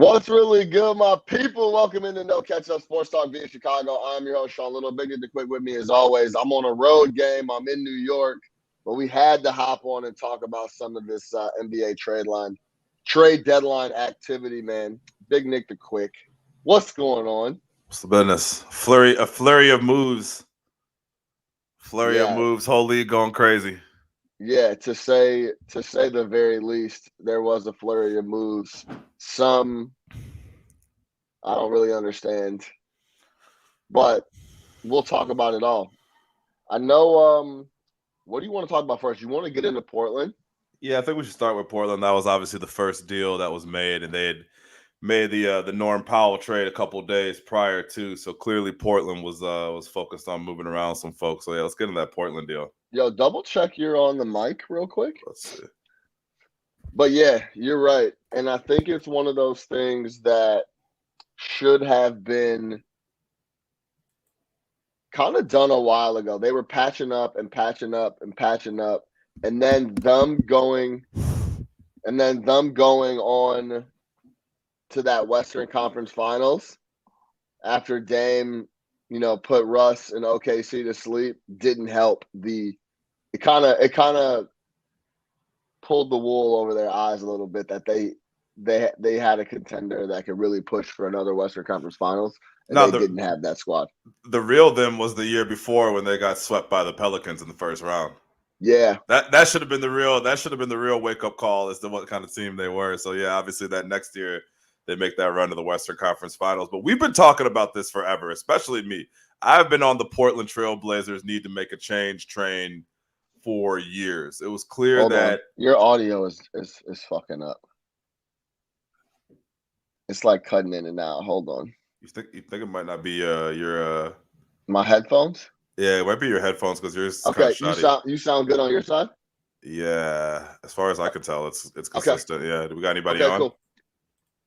What's really good, my people? Welcome into No Catch Up Sports Talk via Chicago. I'm your host, Sean Little. Big to quick with me as always. I'm on a road game. I'm in New York, but we had to hop on and talk about some of this NBA trade deadline activity, man. Big Nick the Quick. What's going on? What's the business? A flurry of moves. Yeah. Whole league going crazy. Yeah, to say the very least, there was a flurry of moves. Some I don't really understand, but we'll talk about it all. I know. What do you want to talk about first? You want to get into Portland? Yeah, I think we should start with Portland. That was obviously the first deal that was made, and they had made the Norm Powell trade a couple days prior to. So clearly, Portland was focused on moving around some folks. So yeah, let's get into that Portland deal. Yo, double check you're on the mic real quick. Let's see. But yeah, you're right, and I think it's one of those things that should have been kind of done a while ago. They were patching up and patching up and patching up, and then them going on to that Western Conference Finals after Dame, put Russ and OKC to sleep didn't help. It kind of pulled the wool over their eyes a little bit that they had a contender that could really push for another Western Conference Finals, and they didn't have that squad. The real them was the year before when they got swept by the Pelicans in the first round. Yeah, that should have been the real wake up call as to what kind of team they were. So yeah, obviously that next year they make that run to the Western Conference Finals. But we've been talking about this forever, especially me. I've been on the Portland Trail Blazers need to make a change train for years. It was clear Hold that on. Your audio is fucking up. It's like cutting in and out. Hold on. You think it might not be your my headphones? Yeah, it might be your headphones because yours is okay. Kind of shoddy. You sound good on your side. Yeah, as far as I can tell, it's consistent. Okay. Yeah, do we got anybody on? Okay, cool.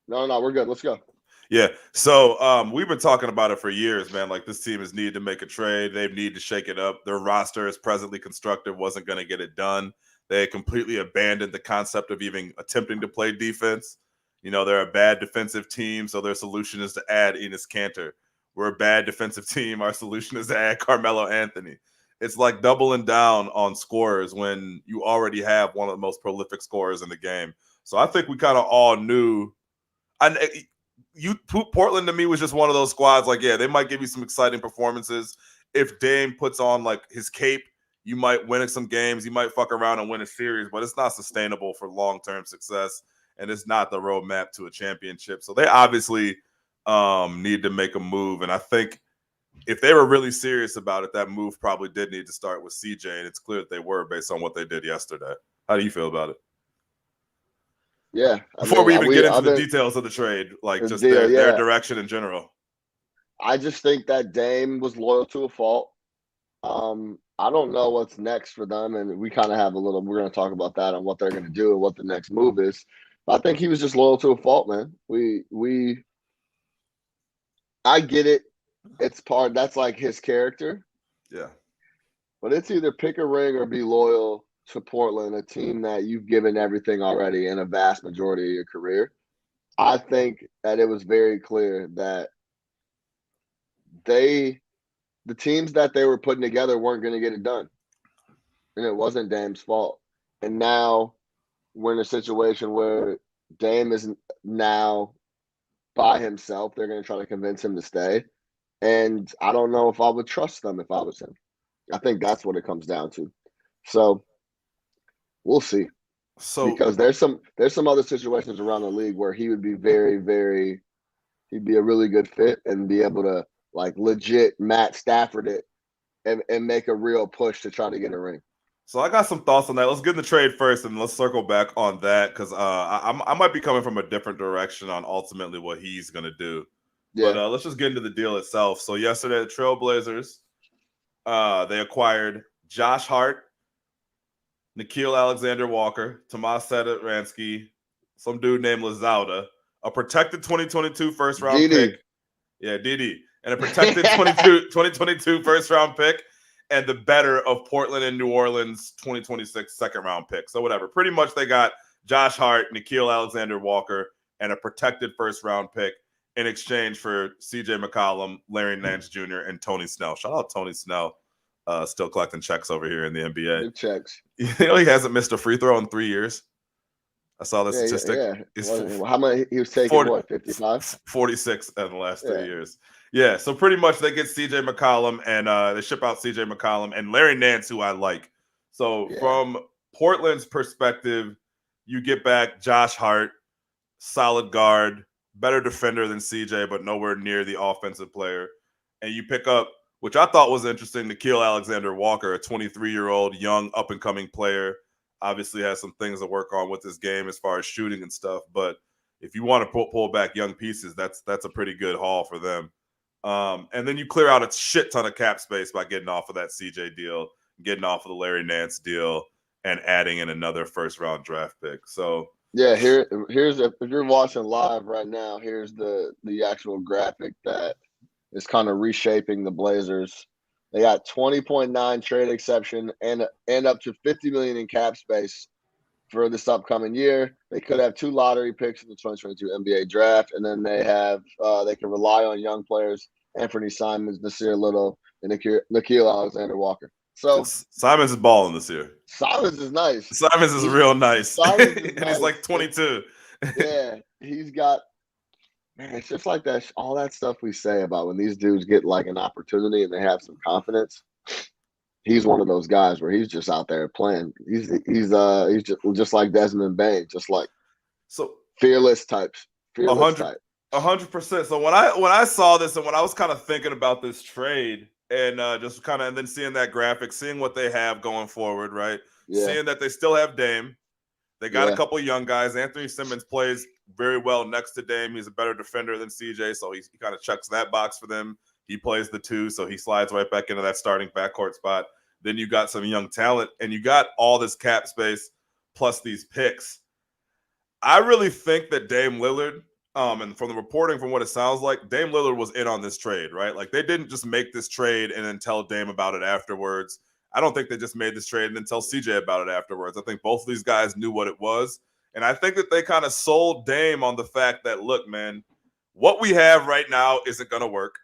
No, we're good. Let's go. Yeah, so we've been talking about it for years, man. Like this team has needed to make a trade. They need to shake it up. Their roster is presently constructed, wasn't going to get it done. They completely abandoned the concept of even attempting to play defense. They're a bad defensive team, so their solution is to add Enes Kanter. We're a bad defensive team. Our solution is to add Carmelo Anthony. It's like doubling down on scorers when you already have one of the most prolific scorers in the game. So I think we kind of all knew. Portland to me was just one of those squads. Like, yeah, they might give you some exciting performances. If Dame puts on like his cape, you might win some games. You might fuck around and win a series, but it's not sustainable for long-term success, and it's not the roadmap to a championship. So they obviously need to make a move, and I think if they were really serious about it, that move probably did need to start with CJ, and it's clear that they were based on what they did yesterday. How do you feel about it? Yeah. Before we even get into the details of the trade, like just their direction in general. I just think that Dame was loyal to a fault. I don't know what's next for them, and we kind of have we're going to talk about that and what they're going to do and what the next move is. But I think he was just loyal to a fault, man. I get it. That's like his character. Yeah. But it's either pick a ring or be loyal to Portland, a team that you've given everything already in a vast majority of your career. I think that it was very clear that the teams that they were putting together weren't going to get it done. And it wasn't Dame's fault. And now we're in a situation where Dame is now by himself. They're going to try to convince him to stay. And I don't know if I would trust them if I was him. I think that's what it comes down to. So we'll see. Because there's some other situations around the league where he would be he'd be a really good fit and be able to like legit Matt Stafford it and make a real push to try to get a ring. So I got some thoughts on that. Let's get in the trade first, and let's circle back on that because I might be coming from a different direction on ultimately what he's going to do. Yeah. But let's just get into the deal itself. So yesterday, the Trailblazers, they acquired Josh Hart, Nickeil Alexander-Walker, Tomas Satoransky, some dude named Lazauda, a protected 2022 first-round pick. Yeah, DD. And a protected 2022 first-round pick. And the better of Portland and New Orleans 2026 second-round pick. So whatever. Pretty much they got Josh Hart, Nickeil Alexander-Walker, and a protected first-round pick in exchange for C.J. McCollum, Larry Nance Jr., and Tony Snell. Shout out Tony Snell, still collecting checks over here in the NBA. Good checks. You know, he hasn't missed a free throw in 3 years. I saw the statistic. Yeah. How many he was taking? 40, what, 55? 46 in the last 3 years. Yeah, so pretty much they get C.J. McCollum and they ship out C.J. McCollum and Larry Nance, who I like. So from Portland's perspective, you get back Josh Hart, solid guard, better defender than CJ, but nowhere near the offensive player. And you pick up, which I thought was interesting, Nickeil Alexander-Walker, a 23-year-old young up-and-coming player. Obviously has some things to work on with his game as far as shooting and stuff. But if you want to pull back young pieces, that's a pretty good haul for them. And then you clear out a shit ton of cap space by getting off of that CJ deal, getting off of the Larry Nance deal, and adding in another first-round draft pick. So yeah, here's if you're watching live right now, here's the actual graphic that is kind of reshaping the Blazers. They got 20.9 trade exception and up to $50 million in cap space for this upcoming year. They could have 2 lottery picks in the 2022 NBA draft, and then they can rely on young players: Anthony Simons, Nasir Little, and Nickeil Alexander-Walker. So Simons is balling this year. Simons is nice. Simons is real nice. And nice. He's like 22. Yeah, he's got. Man, it's just like that. All that stuff we say about when these dudes get like an opportunity and they have some confidence. He's one of those guys where he's just out there playing. He's just like Desmond Bain, just like fearless types. 100%. So when I saw this and when I was kind of thinking about this trade. And just kind of, and then seeing that graphic, seeing what they have going forward, right? Yeah. Seeing that they still have Dame. They got a couple young guys. Anthony Simmons plays very well next to Dame. He's a better defender than CJ, so he kind of checks that box for them. He plays the 2, so he slides right back into that starting backcourt spot. Then you got some young talent, and you got all this cap space plus these picks. I really think that Dame Lillard, and from the reporting, from what it sounds like, Dame Lillard was in on this trade, right? Like, they didn't just make this trade and then tell Dame about it afterwards. I don't think they just made this trade and then tell CJ about it afterwards. I think both of these guys knew what it was. And I think that they kind of sold Dame on the fact that, look, man, what we have right now isn't going to work.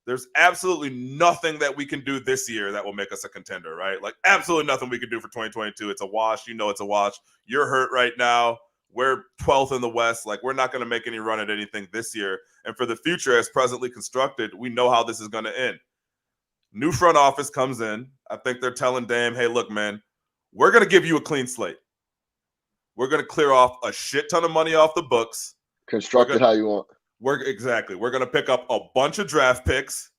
There's absolutely nothing that we can do this year that will make us a contender, right? Like, absolutely nothing we can do for 2022. It's a wash. You know it's a wash. You're hurt right now. We're 12th in the West. Like, we're not going to make any run at anything this year. And for the future, as presently constructed, we know how this is going to end. New front office comes in. I think they're telling Dame, hey, look, man, we're going to give you a clean slate. We're going to clear off a shit ton of money off the books. Construct it how you want. We're going to pick up a bunch of draft picks.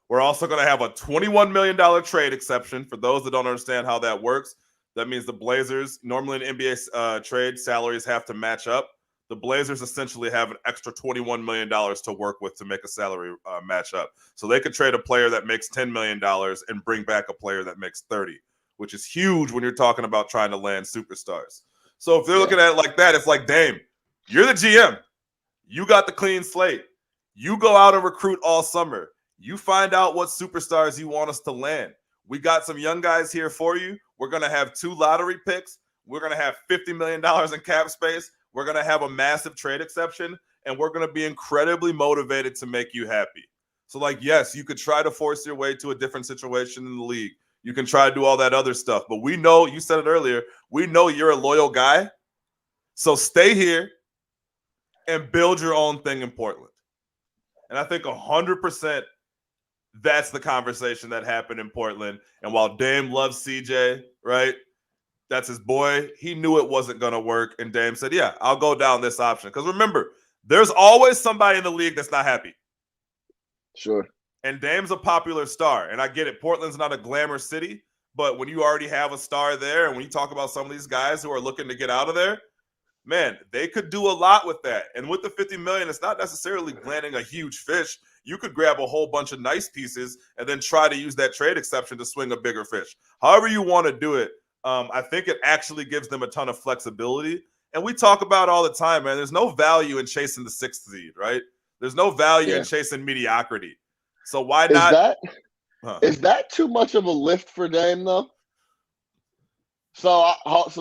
We're also going to have a $21 million trade exception. For those that don't understand how that works, that means the Blazers, normally in NBA trade, salaries have to match up. The Blazers essentially have an extra $21 million to work with to make a salary match up. So they could trade a player that makes $10 million and bring back a player that makes 30, which is huge when you're talking about trying to land superstars. So if they're looking at it like that, it's like, Dame, you're the GM. You got the clean slate. You go out and recruit all summer. You find out what superstars you want us to land. We got some young guys here for you. We're going to have 2 lottery picks. We're going to have $50 million in cap space. We're going to have a massive trade exception, and we're going to be incredibly motivated to make you happy. So, like, yes, you could try to force your way to a different situation in the league. You can try to do all that other stuff. But we know, you said it earlier, we know you're a loyal guy. So stay here and build your own thing in Portland. And I think 100% that's the conversation that happened in Portland. And while Dame loves CJ, right, that's his boy, he knew it wasn't going to work. And Dame said, yeah, I'll go down this option. Because remember, there's always somebody in the league that's not happy. Sure. And Dame's a popular star. And I get it. Portland's not a glamour city. But when you already have a star there, and when you talk about some of these guys who are looking to get out of there, man, they could do a lot with that. And with the $50 million, it's not necessarily landing a huge fish. You could grab a whole bunch of nice pieces and then try to use that trade exception to swing a bigger fish. However you want to do it, I think it actually gives them a ton of flexibility. And we talk about all the time, man, there's no value in chasing the 6th seed, right? There's no value in chasing mediocrity. So why not? Is that too much of a lift for Dame, though? So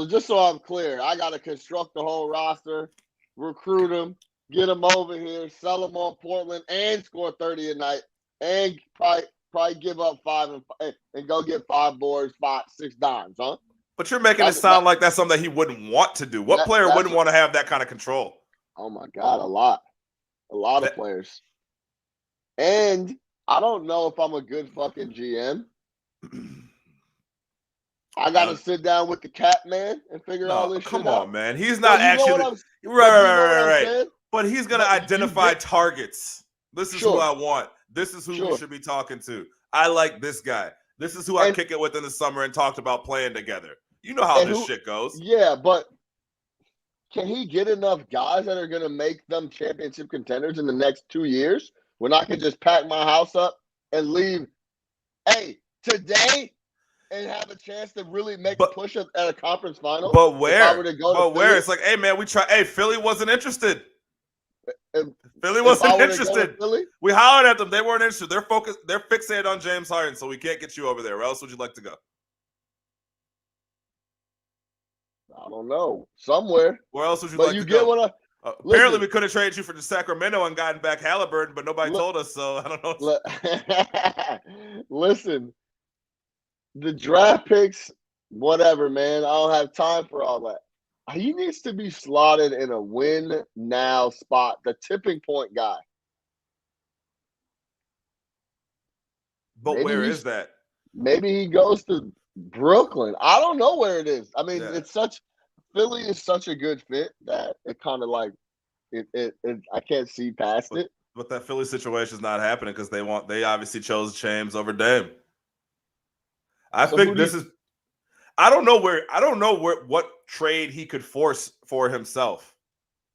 just so I'm clear, I got to construct the whole roster. recruit him, get him over here, sell him on Portland, and score 30 a night, and probably give up 5 and go get 5 boards, 6 dimes, huh? But you're making it sound like that's something that he wouldn't want to do. What player wouldn't want to have that kind of control? Oh my God, a lot of players. And I don't know if I'm a good fucking GM. I got to sit down with the cat man and figure all this shit out. Come on, man. He's not actually right. But he's going to identify targets. This is who I want. This is who we should be talking to. I like this guy. This is who I kick it with in the summer and talked about playing together. You know how this shit goes. Yeah, but can he get enough guys that are going to make them championship contenders in the next 2 years when I can just pack my house up and leave, today and have a chance to really make a push at a conference final? But where? It's like, hey, man, we try. Hey, Philly wasn't interested. Philly wasn't interested. We hollered at them. They weren't interested. They're focused. They're fixated on James Harden, so we can't get you over there. Where else would you like to go? I don't know. Somewhere. Where else would you like to go? Apparently, we could have traded you for the Sacramento and gotten back Halliburton, but nobody told us, so I don't know. Listen, the draft picks, whatever, man. I don't have time for all that. He needs to be slotted in a win-now spot, the tipping point guy. But where is that? Maybe he goes to Brooklyn. I don't know where it is. I mean, Philly is such a good fit that it kind of like it I can't see past it. But that Philly situation is not happening because they obviously chose James over Dame. I think this is. I don't know what trade he could force for himself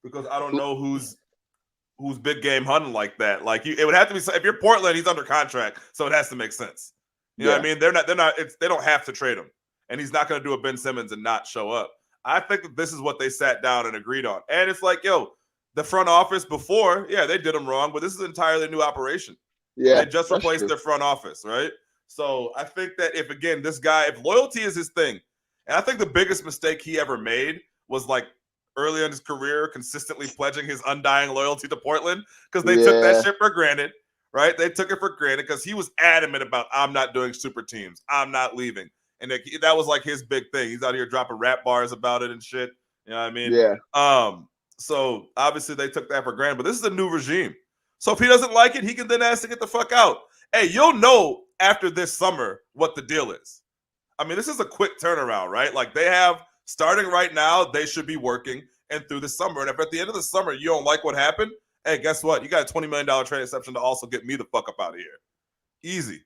because I don't know who's big game hunting like that. Like it would have to be if you're Portland, he's under contract, so it has to make sense. You know what I mean? They're not. They don't have to trade him, and he's not going to do a Ben Simmons and not show up. I think that this is what they sat down and agreed on, and it's like, the front office before, they did him wrong, but this is an entirely new operation. Yeah, they just replaced their front office, right? So I think that if loyalty is his thing, and I think the biggest mistake he ever made was like early in his career, consistently pledging his undying loyalty to Portland because they took that shit for granted, right? They took it for granted because he was adamant about, I'm not doing super teams. I'm not leaving. And that was like his big thing. He's out here dropping rap bars about it and shit. You know what I mean? Yeah. So obviously they took that for granted, but this is a new regime. So if he doesn't like it, he can then ask to get the fuck out. Hey, you'll know after this summer what the deal is. I mean, this is a quick turnaround, right? Like they have, starting right now, they should be working and through the summer. And if at the end of the summer you don't like what happened, hey, guess what? You got a $20 million trade exception to also get me the fuck up out of here. Easy.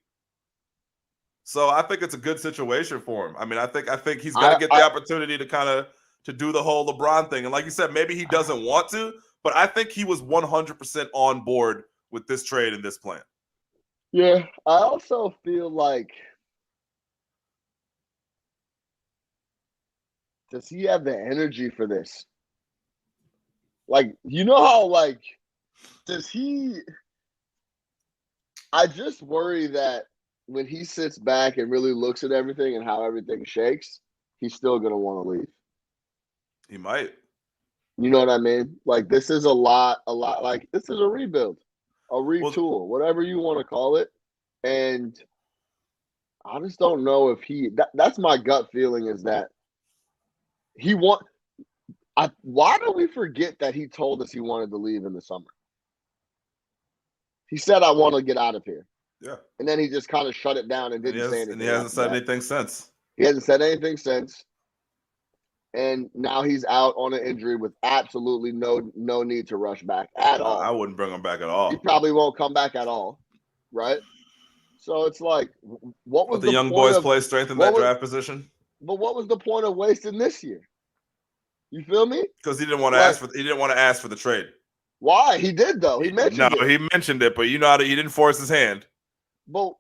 So I think it's a good situation for him. I mean, I think he's got to get the opportunity to kind of to do the whole LeBron thing. And like you said, maybe he doesn't want to, but I think he was 100% on board with this trade and this plan. Yeah, I also feel like, does he have the energy for this? Like, you know how, like, does he? I just worry that when he sits back and really looks at everything and how everything shakes, he's still going to want to leave. He might. You know what I mean? Like, this is a lot, like, this is a rebuild, a retool, whatever you want to call it. And I just don't know if that's my gut feeling is that why do we forget that he told us he wanted to leave in the summer? He said, I want to get out of here. Yeah. And then he just kind of shut it down and didn't say anything. And he hasn't said anything since. He hasn't said anything since. And now he's out on an injury with absolutely no need to rush back at all. I wouldn't bring him back at all. He probably won't come back at all, right? So it's like, what was the young boys play strengthen that draft position? But what was the point of wasting this year? You feel me? Because he didn't want to ask for the trade. Why? He did though. He mentioned it. He mentioned it, but you know he didn't force his hand. But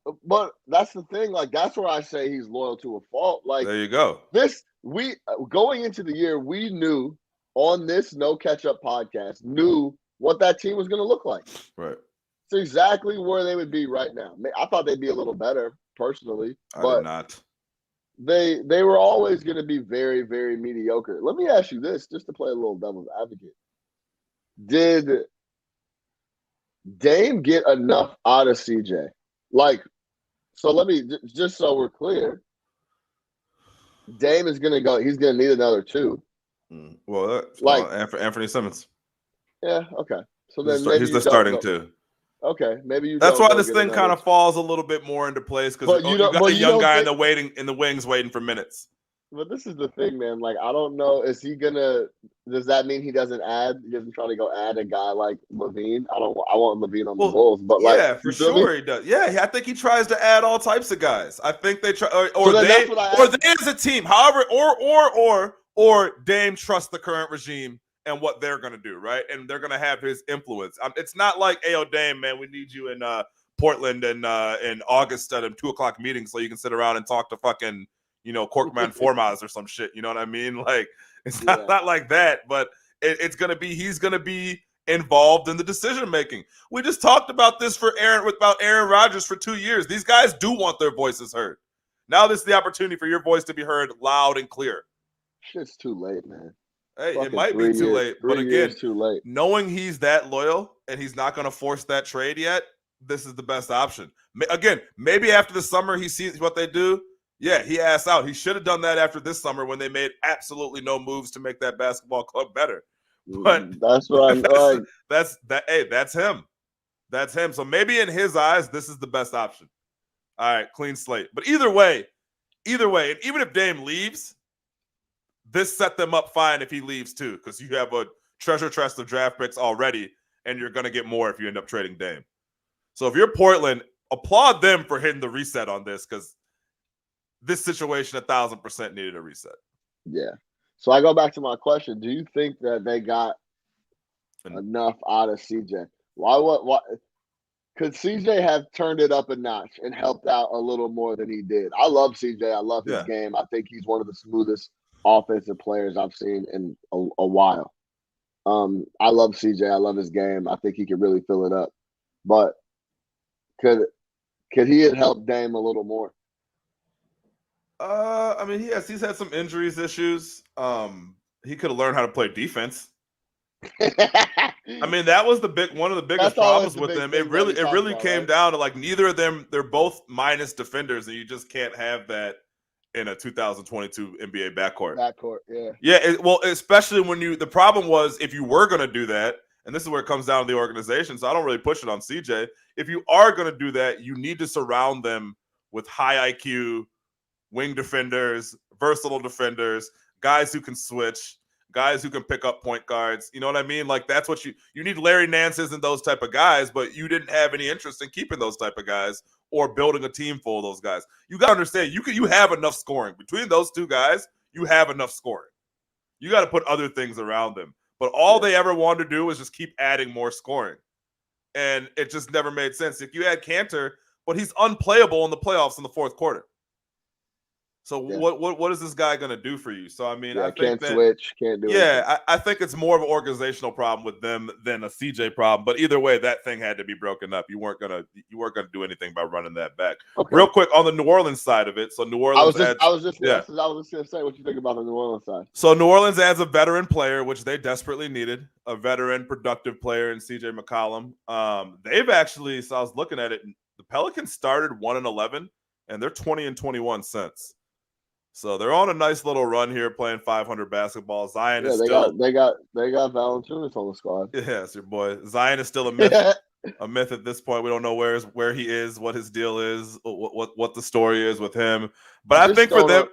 that's the thing. Like that's where I say he's loyal to a fault. Like there you go. We going into the year, we knew on this No Catch Up podcast knew what that team was going to look like. Right. It's exactly where they would be right now. I thought they'd be a little better personally, but did not. They were always going to be very, very mediocre. Let me ask you this, just to play a little devil's advocate. Did Dame get enough out of CJ? Like, so let me just so we're clear. Dame is gonna go. He's gonna need another 2. Well, that's like Anthony Simmons. Yeah. Okay. So then maybe he's the starting 2. Okay, maybe you. That's why this thing kind of falls a little bit more into place because you got a young guy in the wings waiting for minutes. But this is the thing, man. Like, I don't know. Is he gonna? Does that mean he doesn't add? He doesn't try to go add a guy like LaVine. I want LaVine on the Bulls, but yeah, for sure he does. Yeah, I think he tries to add all types of guys. I think they try, or they as a team. However, or Dame trusts the current regime and what they're going to do, right? And they're going to have his influence. It's not like, hey, Dame, man, we need you in Portland and in August at a 2:00 meeting so you can sit around and talk to fucking, Corkman Formaz or some shit. You know what I mean? Like, it's not like that, but he's going to be involved in the decision making. We just talked about this about Aaron Rodgers for 2 years. These guys do want their voices heard. Now this is the opportunity for your voice to be heard loud and clear. Shit's too late, man. Hey, it might be too late, but again, too late. Knowing he's that loyal and he's not going to force that trade yet, this is the best option. Again, maybe after the summer he sees what they do. Yeah, he asks out. He should have done that after this summer when they made absolutely no moves to make that basketball club better. But that's what I'm like. That's him. That's him. So maybe in his eyes, this is the best option. All right, clean slate. But either way, and even if Dame leaves, this set them up fine if he leaves too, because you have a treasure chest of draft picks already, and you're going to get more if you end up trading Dame. So if you're Portland, applaud them for hitting the reset on this, because this situation 1,000% needed a reset. Yeah. So I go back to my question. Do you think that they got enough out of CJ? Why could CJ have turned it up a notch and helped out a little more than he did? I love CJ. I love his game. I think he's one of the smoothest offensive players I've seen in a while. I love CJ. I love his game. I think he could really fill it up. But could he have helped Dame a little more? I mean, he's had some injuries issues. He could have learned how to play defense. I mean, that was one of the biggest problems with them. It really came down to, like, neither of them, they're both minus defenders, and you just can't have that in a 2022 NBA backcourt. Yeah. Yeah, well, especially when the problem was, if you were going to do that, and this is where it comes down to the organization, so I don't really push it on CJ. If you are going to do that, you need to surround them with high IQ wing defenders, versatile defenders, guys who can switch, guys who can pick up point guards. You know what I mean? Like, that's what you need. Larry Nance's and those type of guys, but you didn't have any interest in keeping those type of guys or building a team full of those guys. You got to understand, you have enough scoring. Between those two guys, you have enough scoring. You got to put other things around them. But all they ever wanted to do was just keep adding more scoring. And it just never made sense. If you had Cantor, but he's unplayable in the playoffs in the fourth quarter. So what is this guy going to do for you? So, I mean, I think can't switch, can't do anything. I think it's more of an organizational problem with them than a CJ problem. But either way, that thing had to be broken up. You weren't gonna do anything by running that back. Okay. Real quick on the New Orleans side of it. So New Orleans I was just gonna say what you think about the New Orleans side. So New Orleans adds a veteran player, which they desperately needed, a veteran, productive player in CJ McCollum. They've actually, so I was looking at it, the Pelicans started 1-11, and they're 20-21 since. So they're on a nice little run here, playing 500 basketball. Zion is still they got Valanciunas on the squad. Yeah, it's your boy. Zion is still a myth. A myth at this point. We don't know where he is, what his deal is, what the story is with him. But I think for them,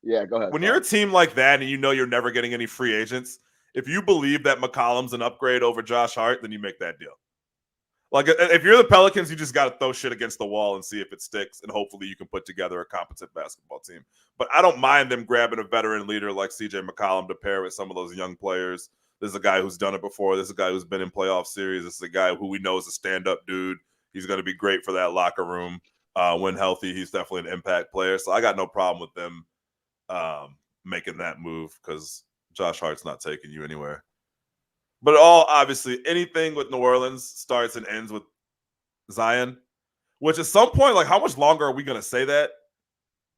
yeah, go ahead. When you're a team like that and you know you're never getting any free agents, if you believe that McCollum's an upgrade over Josh Hart, then you make that deal. Like, if you're the Pelicans, you just got to throw shit against the wall and see if it sticks, and hopefully you can put together a competent basketball team. But I don't mind them grabbing a veteran leader like CJ McCollum to pair with some of those young players. This is a guy who's done it before. This is a guy who's been in playoff series. This is a guy who we know is a stand-up dude. He's going to be great for that locker room. When healthy, he's definitely an impact player. So I got no problem with them making that move, because Josh Hart's not taking you anywhere. But obviously, anything with New Orleans starts and ends with Zion, which at some point, like, how much longer are we going to say that?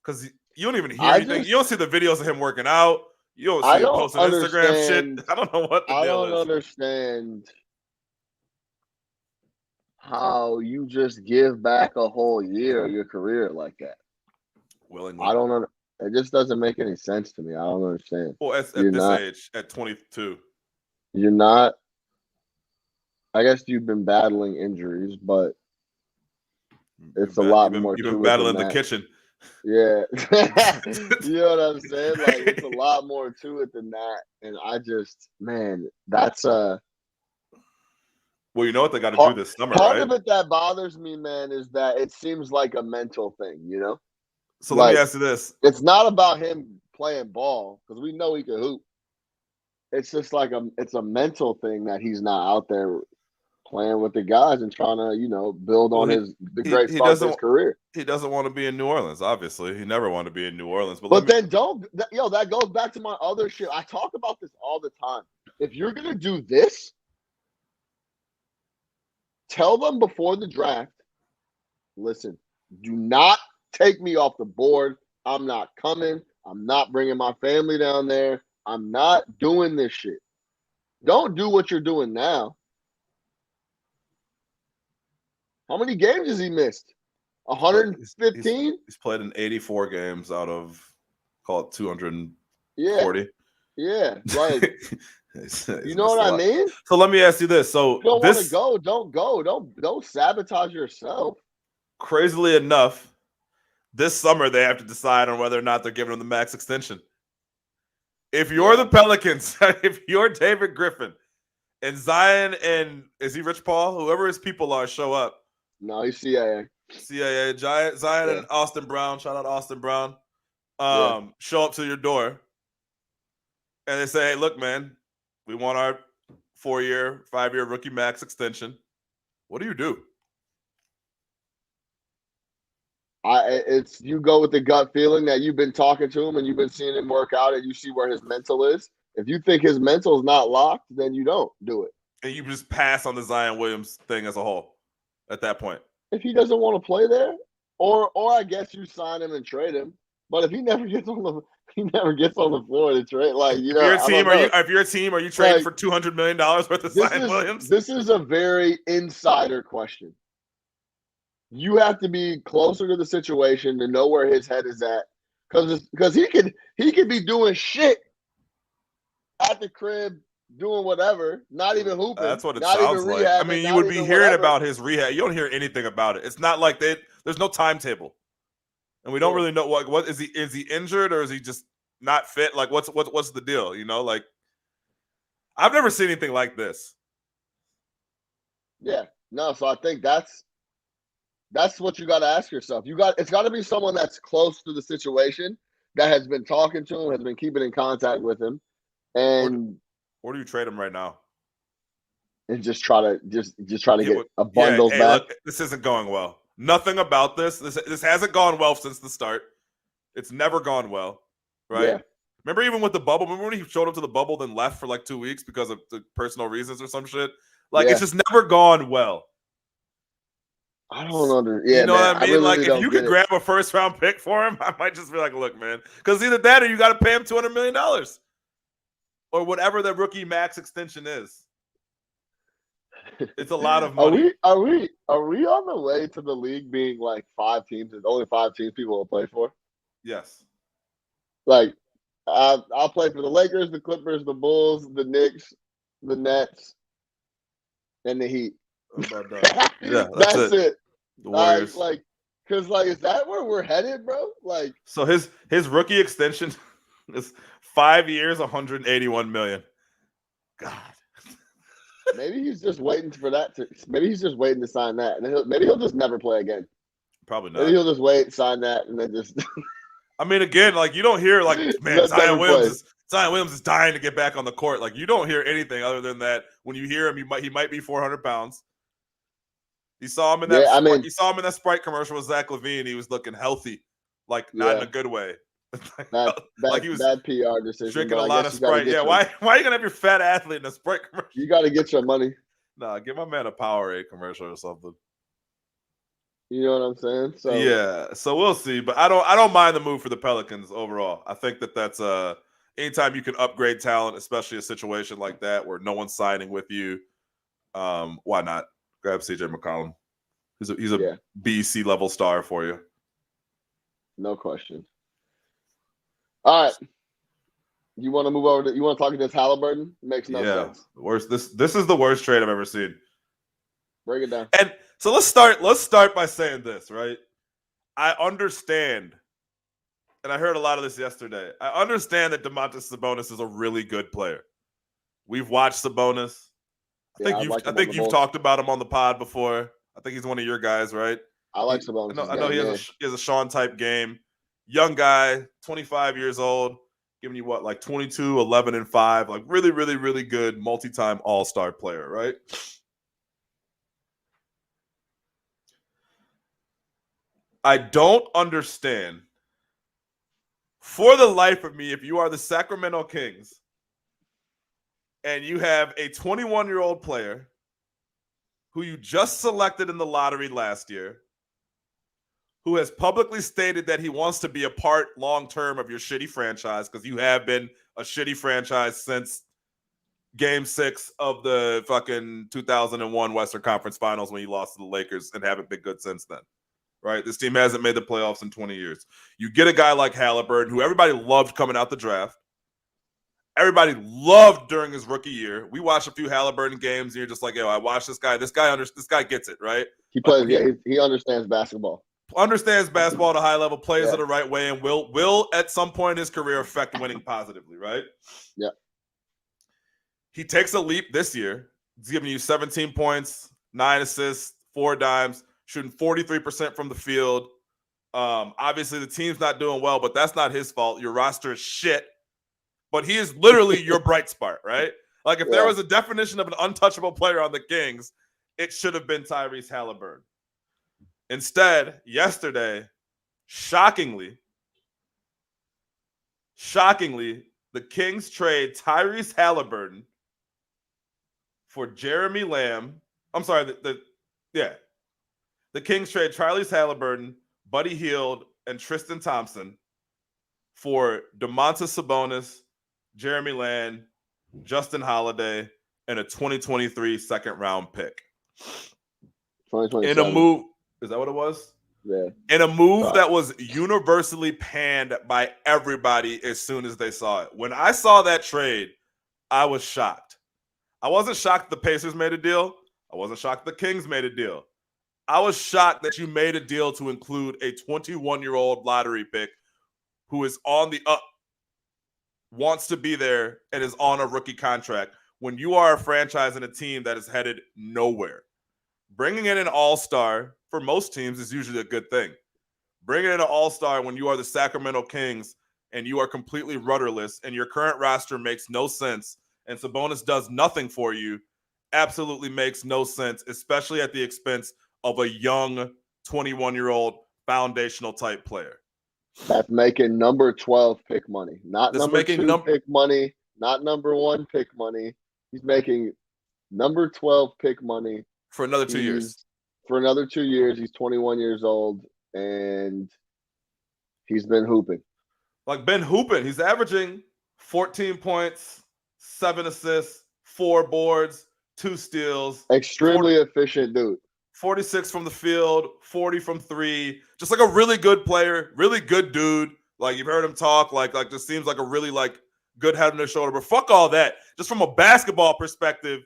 Because you don't even hear anything. You don't see the videos of him working out. You don't see I him don't posting Instagram shit. I don't know what the deal is. I don't understand how you just give back a whole year of your career like that. Willingly. I don't know. It just doesn't make any sense to me. I don't understand. Well, at this age, at 22. You're not. I guess you've been battling injuries, but it's a lot more to it. You've been battling the kitchen. Yeah. You know what I'm saying? Like, it's a lot more to it than that. And I just, man, that's well, you know what they got to do this summer, part right? of it that bothers me, man, is that it seems like a mental thing, you know? So let me ask you this. It's not about him playing ball, because we know he can hoop. It's just like it's a mental thing that he's not out there playing with the guys and trying to, you know, build on the great start of his career. He doesn't want to be in New Orleans, obviously. He never wanted to be in New Orleans. But then that goes back to my other shit. I talk about this all the time. If you're going to do this, tell them before the draft, listen, do not take me off the board. I'm not coming. I'm not bringing my family down there. I'm not doing this shit. Don't do what you're doing now. How many games has he missed? 115? He's played in 84 games out of, call it 240. Yeah. Like, you know what I mean? So let me ask you this. So if you don't want to go, don't go. Don't sabotage yourself. Crazily enough, this summer they have to decide on whether or not they're giving him the max extension. If you're the Pelicans, if you're David Griffin, and Zion and is he Rich Paul? Whoever his people are show up. No, he's CIA. Zion and Austin Brown. Shout out Austin Brown. Show up to your door, and they say, "Hey, look, man, we want our 4-year, 5-year rookie max extension." What do you do? It's you go with the gut feeling that you've been talking to him and you've been seeing him work out and you see where his mental is. If you think his mental is not locked, then you don't do it. And you just pass on the Zion Williams thing as a whole at that point. If he doesn't want to play there, or I guess you sign him and trade him. But if he never gets on the floor to trade, like, you know, if you're a team, are you trading for $200 million worth of Zion Williams? This is a very insider question. You have to be closer to the situation to know where his head is at, because he could be doing shit at the crib, doing whatever, not even hooping. That's what it sounds like. I mean, you would be hearing about his rehab. You don't hear anything about it. It's not like there's no timetable, and we don't really know what is he injured or is he just not fit? Like what's the deal? You know, like I've never seen anything like this. Yeah, no. So I think that's what you got to ask yourself. It's got to be someone that's close to the situation, that has been talking to him, has been keeping in contact with him, and or do you trade him right now and just try to get a bundles back? Look, this isn't going well. Nothing about this hasn't gone well since the start. It's never gone well, right? Yeah. Remember even with the bubble? Remember when he showed up to the bubble then left for like 2 weeks because of the personal reasons or some shit? Like it's just never gone well. I don't understand. Yeah, you know what I mean? Really like, if you could grab a first-round pick for him, I might just be like, look, man. Because either that or you got to pay him $200 million. Or whatever the rookie max extension is. It's a lot of money. Are we on the way to the league being like 5 teams? There's only 5 teams people will play for? Yes. Like, I'll play for the Lakers, the Clippers, the Bulls, the Knicks, the Nets, and the Heat. Yeah, that's it. The Warriors. Because is that where we're headed, bro? Like, so his rookie extension is 5 years, $181 million. God. Maybe he's just waiting for that maybe he's just waiting to sign that, and maybe he'll just never play again. Probably not. Maybe he'll just wait, sign that, and then just. I mean, again, like you don't hear like, man, Zion Williams is dying to get back on the court. Like you don't hear anything other than that. When you hear him, he might be 400 pounds. You saw him in that. You saw him in that Sprite commercial with Zach LaVine. He was looking healthy, like not in a good way. Like he was bad PR decision. Drinking a lot of Sprite. Yeah, why are you gonna have your fat athlete in a Sprite commercial? You got to get your money. Nah, give my man a Powerade commercial or something. You know what I'm saying? So yeah, so we'll see. But I don't mind the move for the Pelicans overall. I think that's anytime you can upgrade talent, especially a situation like that where no one's signing with you, why not grab CJ McCollum? He's a BC level star for you. No question. All right. You want to move over to? You want to talk against Halliburton? Makes no sense. Worst. This is the worst trade I've ever seen. Break it down. And so let's start by saying this, right? I understand, and I heard a lot of this yesterday. I understand that Demonta Sabonis is a really good player. We've watched Sabonis. I think you've talked about him on the pod before. I think he's one of your guys, right? I like Sabonis. I know he has a Sean type game. Young guy, 25 years old, giving you what, like 22, 11, and 5. Like really, really, really good multi-time all-star player, right? I don't understand, for the life of me, if you are the Sacramento Kings and you have a 21-year-old player who you just selected in the lottery last year, who has publicly stated that he wants to be a part long-term of your shitty franchise, because you have been a shitty franchise since Game 6 of the fucking 2001 Western Conference Finals when you lost to the Lakers, and haven't been good since then. Right? This team hasn't made the playoffs in 20 years. You get a guy like Halliburton, who everybody loved coming out the draft. Everybody loved during his rookie year. We watched a few Halliburton games, and you're just like, yo, I watched this guy. This guy gets it, right? He plays. He understands basketball. Understands basketball at a high level, plays it the right way, and will at some point in his career affect winning positively, right? Yeah. He takes a leap this year. He's giving you 17 points, 9 assists, 4 dimes, shooting 43% from the field. Obviously, the team's not doing well, but that's not his fault. Your roster is shit. But he is literally your bright spot, right? Like, if there was a definition of an untouchable player on the Kings, it should have been Tyrese Halliburton. Instead, yesterday, shockingly, the Kings trade Tyrese Halliburton for Jeremy Lamb. I'm sorry, the Kings trade Tyrese Halliburton, Buddy Hield, and Tristan Thompson for Demonta Sabonis, Jeremy Lamb, Justin Holiday, and a 2023 second-round pick. In a move. Is that what it was? Yeah. In a move that was universally panned by everybody as soon as they saw it. When I saw that trade, I was shocked. I wasn't shocked the Pacers made a deal. I wasn't shocked the Kings made a deal. I was shocked that you made a deal to include a 21-year-old lottery pick who is on the up, wants to be there, and is on a rookie contract when you are a franchise and a team that is headed nowhere. Bringing in an all-star for most teams is usually a good thing. Bringing in an all-star when you are the Sacramento Kings and you are completely rudderless and your current roster makes no sense and Sabonis does nothing for you absolutely makes no sense, especially at the expense of a young 21-year-old foundational type player. That's making number 12 pick money, not number 2 pick money, not number 1 pick money. He's making number 12 pick money. For another 2 years. For another 2 years. He's 21 years old, and he's been hooping. He's averaging 14 points, 7 assists, 4 boards, 2 steals. Extremely efficient dude. 46 from the field, 40 from 3. Just like a really good player, really good dude. Like, you've heard him talk, like just seems like a really, like, good head on his shoulder. But fuck all that. Just from a basketball perspective,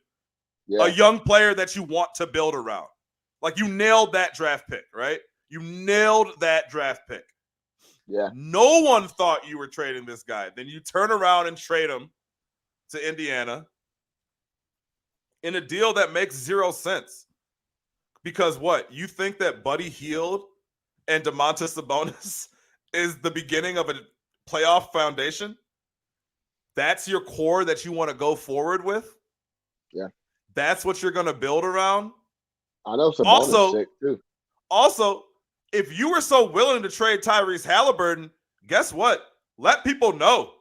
a young player that you want to build around. Like, you nailed that draft pick, right? You nailed that draft pick. Yeah. No one thought you were trading this guy. Then you turn around and trade him to Indiana in a deal that makes 0 sense. Because what? You think that Buddy Hield and Demonta Sabonis is the beginning of a playoff foundation? That's your core that you want to go forward with? Yeah. That's what you're going to build around? I know Sabonis sick too. Also, if you were so willing to trade Tyrese Halliburton, guess what? Let people know.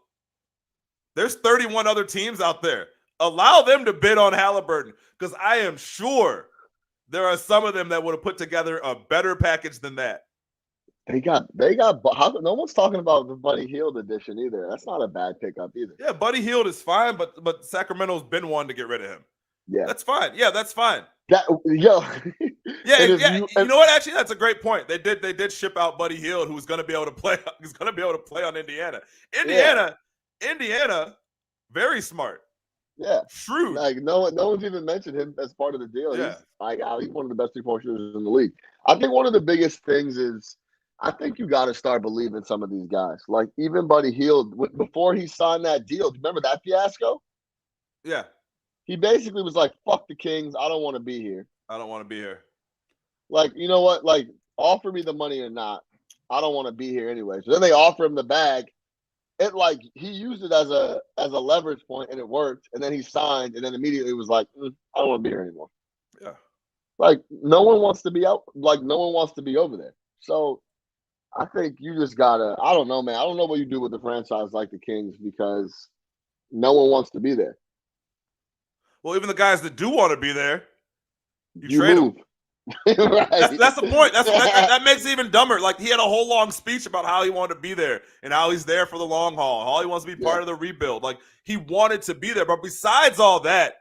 There's 31 other teams out there. Allow them to bid on Halliburton, because I am sure there are some of them that would have put together a better package than that. They got. No one's talking about the Buddy Hield edition either. That's not a bad pickup either. Yeah, Buddy Hield is fine, but Sacramento's been wanting to get rid of him. Yeah, that's fine. Yeah, that's fine. Yeah. You know what? Actually, that's a great point. They did ship out Buddy Hield, who's going to be able to play. He's going to be able to play on Indiana. Indiana, very smart. Yeah, shrewd. Like no one's even mentioned him as part of the deal. Yeah. He's one of the best 3-point shooters in the league. I think one of the biggest things is I think you got to start believing some of these guys. Like even Buddy Hield, before he signed that deal, do you remember that fiasco? Yeah. He basically was like, "Fuck the Kings. I don't want to be here. I don't want to be here." Like, you know what? Like, offer me the money or not. I don't want to be here anyway. So then they offer him the bag. It like he used it as a leverage point and it worked. And then he signed and then immediately was like, I don't want to be here anymore. Yeah. Like no one wants to be out. Like no one wants to be over there. So I think you just gotta. I don't know, man. I don't know what you do with a franchise like the Kings because no one wants to be there. Well, even the guys that do want to be there, you trade them. Right. That's the point. That makes it even dumber. Like he had a whole long speech about how he wanted to be there and how he's there for the long haul. How he wants to be part of the rebuild. Like he wanted to be there. But besides all that,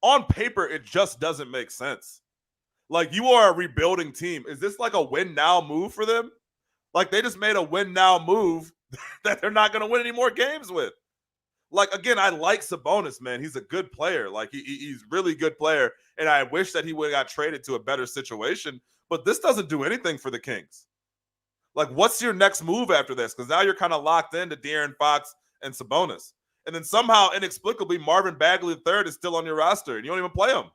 on paper, it just doesn't make sense. Like you are a rebuilding team. Is this like a win now move for them? Like they just made a win now move that they're not going to win any more games with. Like, again, I like Sabonis, man. He's a good player. Like, he's really good player. And I wish that he would have got traded to a better situation. But this doesn't do anything for the Kings. Like, what's your next move after this? Because now you're kind of locked into De'Aaron Fox and Sabonis. And then somehow, inexplicably, Marvin Bagley III is still on your roster. And you don't even play him.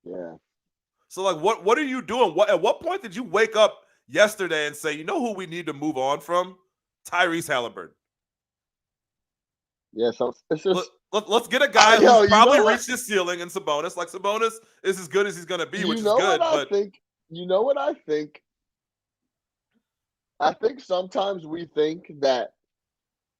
Yeah. So, like, what are you doing? At what point did you wake up yesterday and say, you know who we need to move on from? Tyrese Halliburton. Yeah, so it's just let's get a guy who's probably reached his ceiling in Sabonis. Like Sabonis is as good as he's gonna be, which is good. You know what I think? I think sometimes we think that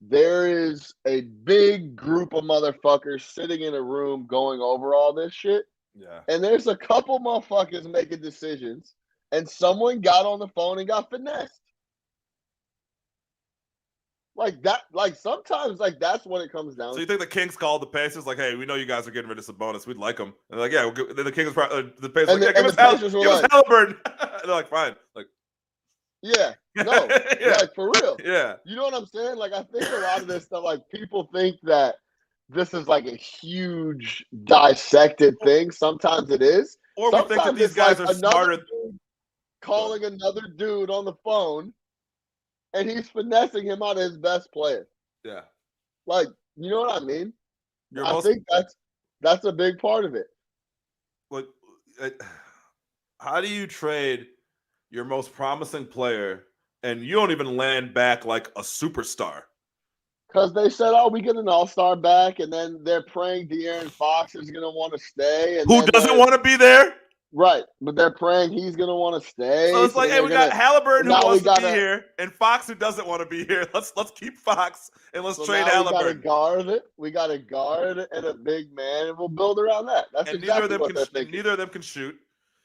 there is a big group of motherfuckers sitting in a room going over all this shit. Yeah. And there's a couple motherfuckers making decisions, and someone got on the phone and got finessed. Like that, like sometimes, like that's what it comes down to. So you think the Kings called the Pacers like, "Hey, we know you guys are getting rid of Sabonis. We'd like him." And they're like, "Yeah." Then the Kings, the Pacers, like, "Yeah, give us Halliburton." And they're like, "Fine." Like, yeah, no, like for real. Yeah, you know what I'm saying? Like, I think a lot of this stuff, like people think that this is like a huge dissected thing. Sometimes it is, or we think that these guys are smarter. Calling another dude on the phone. And he's finessing him out of his best player. Yeah. Like, you know what I mean? I think that's a big part of it. But how do you trade your most promising player and you don't even land back like a superstar? Because they said, we get an all-star back, and then they're praying De'Aaron Fox is going to want to stay. And who doesn't want to be there? Right, but they're praying he's going to want to stay. So it's like, hey, we got Halliburton who wants to be here, and Fox who doesn't want to be here. Let's keep Fox and let's trade Halliburton. We got to guard and a big man, and we'll build around that. That's and exactly what they're thinking. Neither of them can shoot.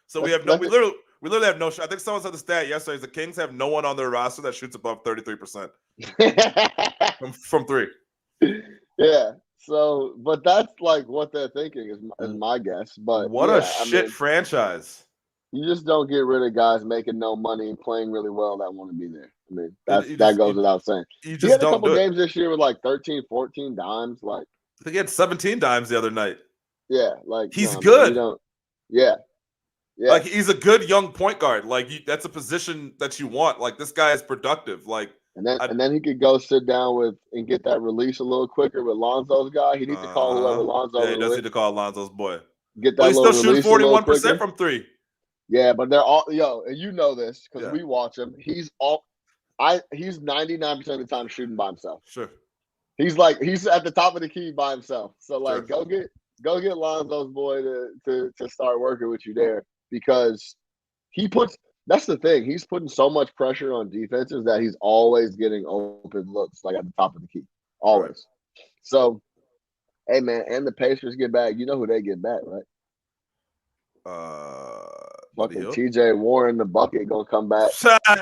So we literally have no shot. I think someone said the stat yesterday: the Kings have no one on their roster that shoots above 33% from three. Yeah. So, but that's like what they're thinking is my guess. But what a shit franchise! You just don't get rid of guys making no money and playing really well that want to be there. I mean, that goes without saying. He had a couple games this year with like 13, 14 dimes. Like I think he had 17 dimes the other night. Yeah, like he's good. Yeah. Like he's a good young point guard. Like that's a position that you want. Like this guy is productive. Like. And then he could go sit down and get that release a little quicker with Lonzo's guy. He needs to call whoever Lonzo. Yeah, he does need to call Lonzo's boy. Get that. He's still shooting 41% from three. Yeah, but they're all and you know this because we watch him. He's 99% of the time shooting by himself. Sure. He's at the top of the key by himself. So like go get Lonzo's boy to start working with you there because he puts. That's the thing. He's putting so much pressure on defenses that he's always getting open looks like at the top of the key. Always. Right. So, hey, man, and the Pacers get back. You know who they get back, right? Fucking TJ Warren, the bucket, gonna come back.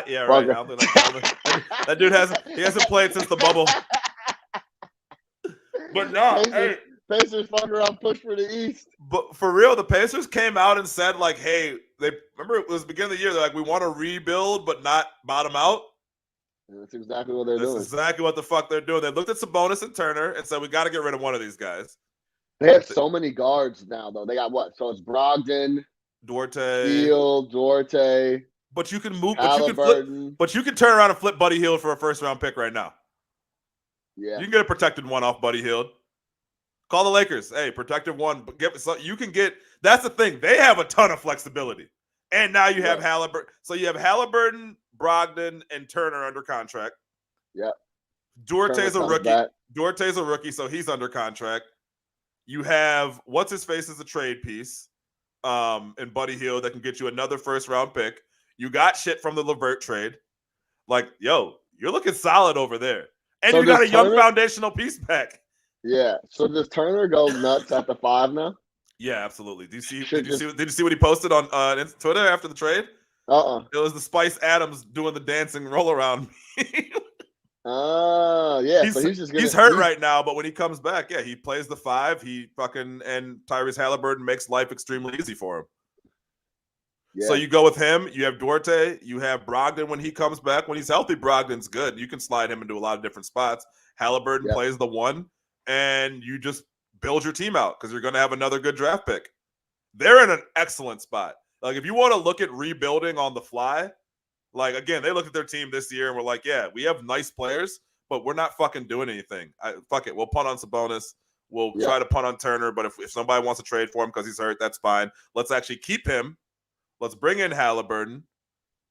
Yeah, right. That dude hasn't played since the bubble. But no, Pacers fuck around, push for the East. But for real, the Pacers came out and said, like, hey, they remember it was the beginning of the year. They're like, we want to rebuild, but not bottom out. And that's exactly what they're doing. That's exactly what the fuck they're doing. They looked at Sabonis and Turner and said, we got to get rid of one of these guys. They have so many guards now, though. They got what? So it's Brogdon, Duarte. But you can move, but you can turn around and flip Buddy Hield for a first-round pick right now. Yeah. You can get a protected one off Buddy Hield. Call the Lakers. Hey, protected one. You can get – that's the thing. They have a ton of flexibility. And now you have Halliburton. So you have Halliburton, Brogdon, and Turner under contract. Yep. Duarte's a rookie, so he's under contract. You have what's-his-face as a trade piece in Buddy Hield that can get you another first-round pick. You got shit from the LeVert trade. Like, yo, you're looking solid over there. And so you got a young foundational piece back. Yeah. So does Turner go nuts at the 5 now? Yeah, absolutely. Did you see what he posted on Twitter after the trade? It was the Spice Adams doing the dancing roll around. Yeah. He's hurt right now, but when he comes back, he plays the 5. And Tyrese Halliburton makes life extremely easy for him. Yeah. So you go with him. You have Duarte. You have Brogdon when he comes back. When he's healthy, Brogdon's good. You can slide him into a lot of different spots. Halliburton plays the 1, and you just build your team out because you're going to have another good draft pick. They're in an excellent spot. Like, if you want to look at rebuilding on the fly, like, again, they looked at their team this year and were like, yeah, we have nice players, but we're not fucking doing anything. Fuck it. We'll punt on Sabonis. We'll try to punt on Turner, but if somebody wants to trade for him because he's hurt, that's fine. Let's actually keep him. Let's bring in Halliburton.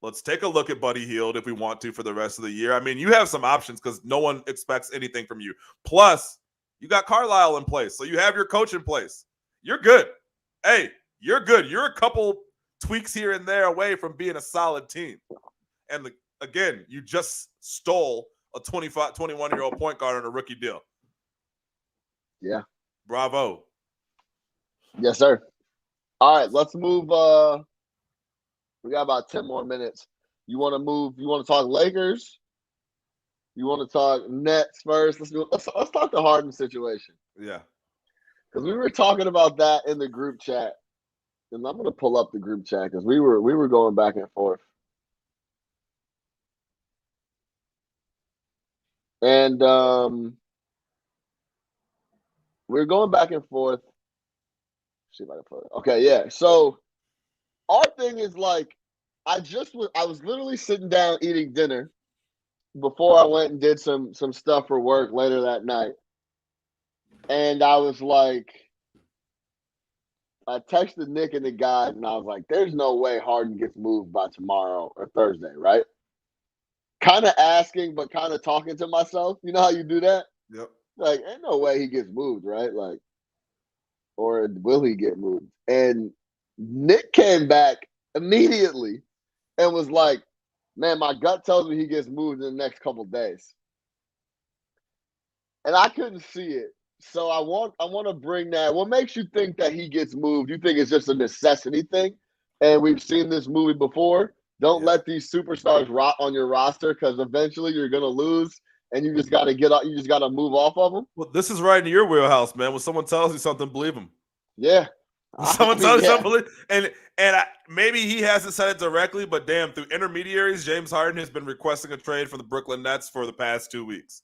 Let's take a look at Buddy Hield if we want to for the rest of the year. I mean, you have some options because no one expects anything from you. Plus, you got Carlisle in place, so you have your coach in place. You're good. Hey, you're good. You're a couple tweaks here and there away from being a solid team. And again, you just stole a 21-year-old point guard on a rookie deal. Yeah. Bravo. Yes, sir. All right, let's move. We got about 10 more minutes. You want to move? You want to talk Lakers? You want to talk Nets first? Let's talk the Harden situation. Yeah. Because we were talking about that in the group chat. And I'm going to pull up the group chat because we were going back and forth. And we were going back and forth. See if I can put it. Okay, yeah. So our thing is like, I was literally sitting down eating dinner before I went and did some stuff for work later that night. And I was like, I texted Nick and the guys, and I was like, there's no way Harden gets moved by tomorrow or Thursday, right? Kind of asking, but kind of talking to myself. You know how you do that? Yep. Like, ain't no way he gets moved, right? Like, or will he get moved? And Nick came back immediately and was like, man, my gut tells me he gets moved in the next couple of days. And I couldn't see it. So I want to bring that. What makes you think that he gets moved? You think it's just a necessity thing? And we've seen this movie before. Don't let these superstars rot on your roster because eventually you're going to lose and you just got to get out. You just got to move off of them. Well, this is right in your wheelhouse, man. When someone tells you something, believe them. Yeah. Someone tells you something, and maybe he hasn't said it directly, but damn, through intermediaries, James Harden has been requesting a trade for the Brooklyn Nets for the past 2 weeks.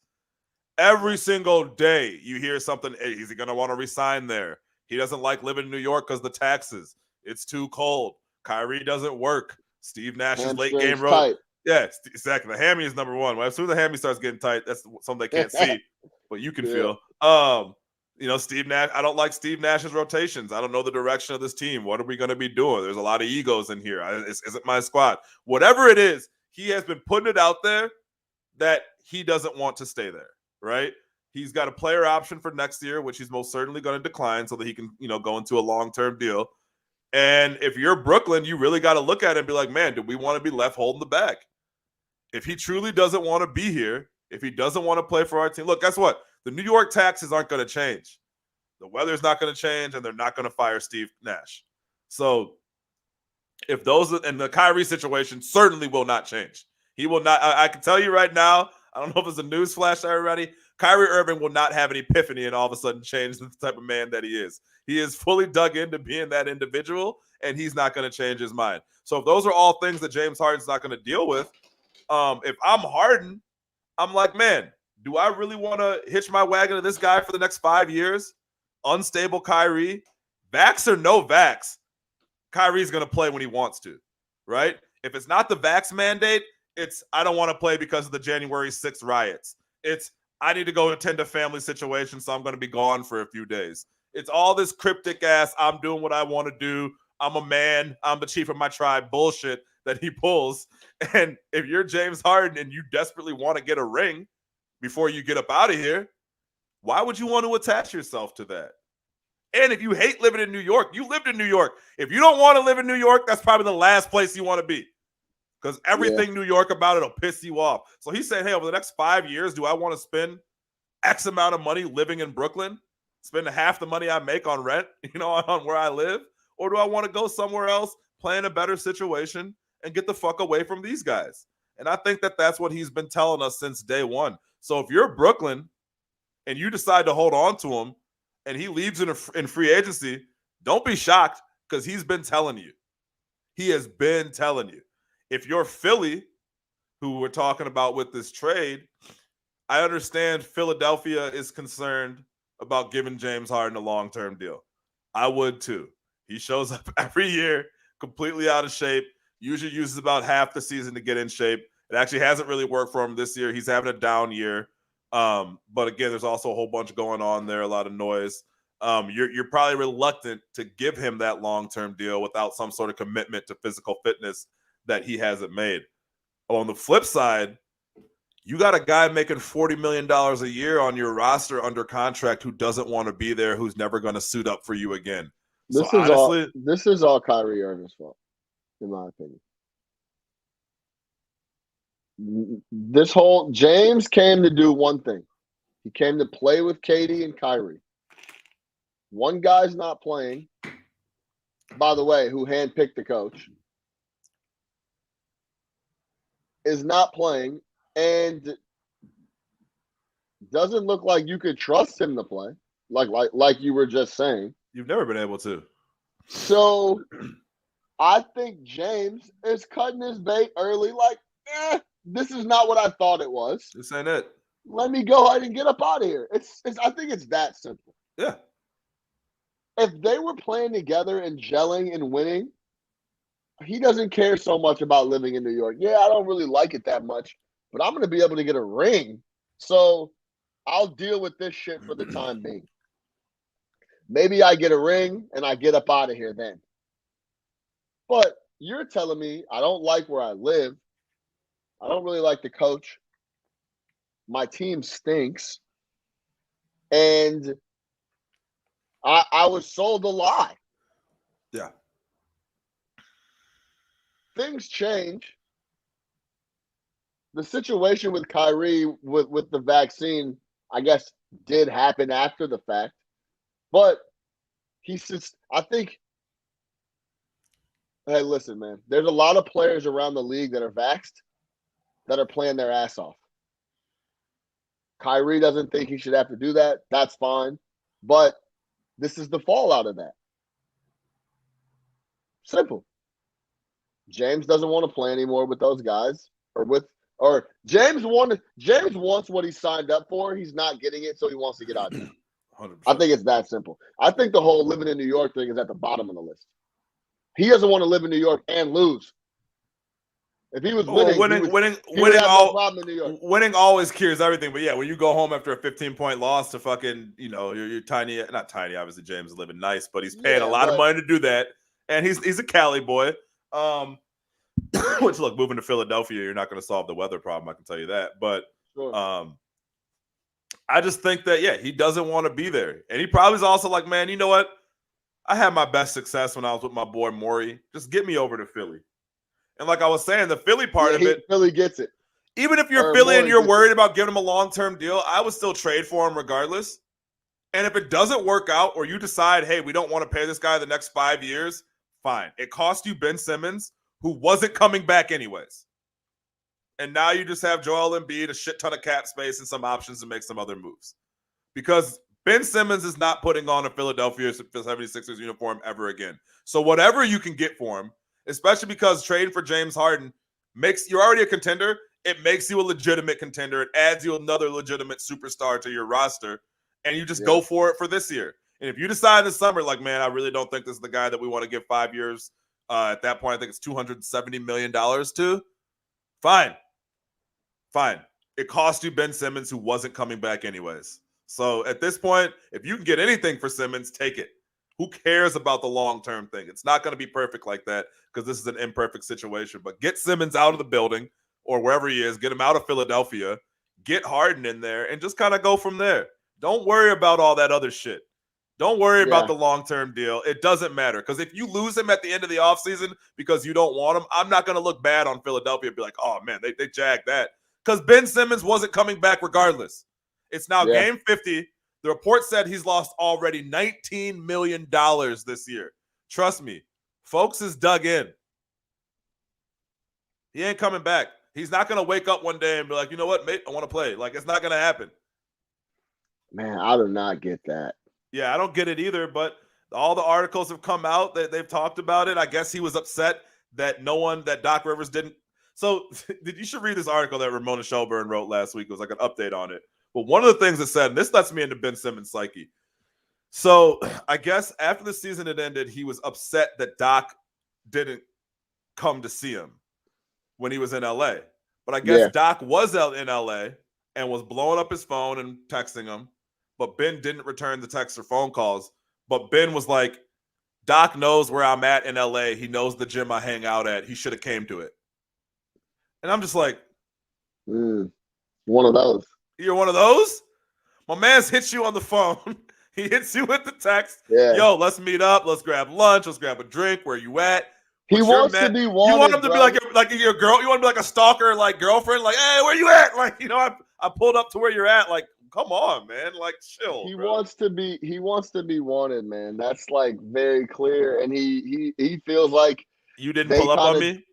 Every single day, you hear something. Hey, is he going to want to resign there? He doesn't like living in New York because the taxes. It's too cold. Kyrie doesn't work. Steve Nash's late game road. Yeah, exactly. The hammy is number one. Well, as soon as the hammy starts getting tight, that's something they can't see, but you can feel. Steve Nash. I don't like Steve Nash's rotations. I don't know the direction of this team. What are we going to be doing? There's a lot of egos in here. Isn't my squad. Whatever it is, he has been putting it out there that he doesn't want to stay there, right? He's got a player option for next year, which he's most certainly going to decline so that he can, go into a long-term deal. And if you're Brooklyn, you really got to look at it and be like, man, do we want to be left holding the bag? If he truly doesn't want to be here, if he doesn't want to play for our team, look, guess what? The New York taxes aren't going to change. The weather's not going to change, and they're not going to fire Steve Nash. So if those and the Kyrie situation certainly will not change. He will not. I can tell you right now. I don't know if it's a news flash to everybody. Kyrie Irving will not have an epiphany and all of a sudden change the type of man that he is. He is fully dug into being that individual, and he's not going to change his mind. So if those are all things that James Harden's not going to deal with, if I'm Harden, I'm like, man, do I really want to hitch my wagon to this guy for the next 5 years? Unstable Kyrie, vax or no vax, Kyrie's going to play when he wants to, right? If it's not the vax mandate, it's I don't want to play because of the January 6th riots. It's I need to go attend a family situation, so I'm going to be gone for a few days. It's all this cryptic ass, I'm doing what I want to do. I'm a man. I'm the chief of my tribe bullshit that he pulls. And if you're James Harden and you desperately want to get a ring before you get up out of here, why would you want to attach yourself to that? And if you hate living in New York, you lived in New York. If you don't want to live in New York, that's probably the last place you want to be because everything New York about it will piss you off. So he said, hey, over the next 5 years, do I want to spend X amount of money living in Brooklyn, spend half the money I make on rent, on where I live? Or do I want to go somewhere else, play in a better situation, and get the fuck away from these guys? And I think that that's what he's been telling us since day one. So if you're Brooklyn and you decide to hold on to him and he leaves in free agency, don't be shocked because he's been telling you. He has been telling you. If you're Philly, who we're talking about with this trade, I understand Philadelphia is concerned about giving James Harden a long-term deal. I would too. He shows up every year completely out of shape, usually uses about half the season to get in shape. It actually hasn't really worked for him this year. He's having a down year. But again, there's also a whole bunch going on there, a lot of noise. You're probably reluctant to give him that long-term deal without some sort of commitment to physical fitness that he hasn't made. On the flip side, you got a guy making $40 million a year on your roster under contract who doesn't want to be there, who's never going to suit up for you again. This is all Kyrie Irving's fault, in my opinion. This whole James came to do one thing. He came to play with Katie and Kyrie. One guy's not playing. By the way, who handpicked the coach is not playing and doesn't look like you could trust him to play. Like you were just saying. You've never been able to. So I think James is cutting his bait early, this is not what I thought it was. This ain't it. Let me go ahead and get up out of here. I think it's that simple. Yeah. If they were playing together and gelling and winning, he doesn't care so much about living in New York. Yeah, I don't really like it that much, but I'm going to be able to get a ring. So I'll deal with this shit for the time being. Maybe I get a ring and I get up out of here then. But you're telling me I don't like where I live. I don't really like the coach. My team stinks. And I was sold a lie. Yeah. Things change. The situation with Kyrie with the vaccine, I guess, did happen after the fact. But I think, hey, listen, man, there's a lot of players around the league that are vaxxed that are playing their ass off. Kyrie doesn't think he should have to do that. That's fine. But this is the fallout of that. Simple. James doesn't want to play anymore with those guys or James wants what he signed up for. He's not getting it, so he wants to get out of it. 100%. I think it's that simple. I think the whole living in New York thing is at the bottom of the list. He doesn't want to live in New York and lose. If he was winning, no problem in New York. Winning always cures everything. But yeah, when you go home after a 15-point loss to fucking, you're tiny, not tiny. Obviously, James is living nice, but he's paying a lot of money to do that, and he's a Cali boy. Which look, moving to Philadelphia, you're not going to solve the weather problem. I can tell you that. But sure. I just think that he doesn't want to be there, and he probably is also like, man, you know what? I had my best success when I was with my boy Maury. Just get me over to Philly. And like I was saying, the Philly part of it, Philly gets it. Even if you're Philly and you're worried about giving him a long-term deal, I would still trade for him regardless. And if it doesn't work out or you decide, hey, we don't want to pay this guy the next 5 years, Fine. It cost you Ben Simmons, who wasn't coming back anyways. And now you just have Joel Embiid, a shit ton of cap space, and some options to make some other moves. Because Ben Simmons is not putting on a Philadelphia 76ers uniform ever again. So whatever you can get for him, especially because trading for James Harden you're already a contender. It makes you a legitimate contender. It adds you another legitimate superstar to your roster. And you just go for it for this year. And if you decide this summer, like, man, I really don't think this is the guy that we want to give 5 years. At that point, I think it's $270 million to. Fine. It cost you Ben Simmons, who wasn't coming back anyways. So at this point, if you can get anything for Simmons, take it. Who cares about the long-term thing? It's not going to be perfect like that because this is an imperfect situation. But get Simmons out of the building or wherever he is. Get him out of Philadelphia. Get Harden in there and just kind of go from there. Don't worry about all that other shit. Don't worry about the long-term deal. It doesn't matter because if you lose him at the end of the offseason because you don't want him, I'm not going to look bad on Philadelphia and be like, oh, man, they jagged that. Because Ben Simmons wasn't coming back regardless. It's now game 50. The report said he's lost already $19 million this year. Trust me, folks is dug in. He ain't coming back. He's not going to wake up one day and be like, you know what, mate, I want to play. Like, it's not going to happen. Man, I do not get that. Yeah, I don't get it either, but all the articles have come out that they've talked about it. I guess he was upset that Doc Rivers didn't. So you should read this article that Ramona Shelburne wrote last week. It was like an update on it. But one of the things it said, and this lets me into Ben Simmons' psyche. So I guess after the season had ended, he was upset that Doc didn't come to see him when he was in LA. But I guess Doc was out in LA and was blowing up his phone and texting him. But Ben didn't return the texts or phone calls. But Ben was like, Doc knows where I'm at in LA. He knows the gym I hang out at. He should have came to it. And I'm just like, one of those. You're one of those? My man's hits you on the phone. He hits you with the text. Yeah. Yo, let's meet up. Let's grab lunch. Let's grab a drink. Where you at? He wants to be wanted. You want him to be like your girl. You want to be like a stalker, like girlfriend. Like, hey, where you at? Like, you know, I pulled up to where you're at. Like, come on, man. Like, chill. He wants to be wanted, man. That's like very clear. And he feels like you didn't pull up on me.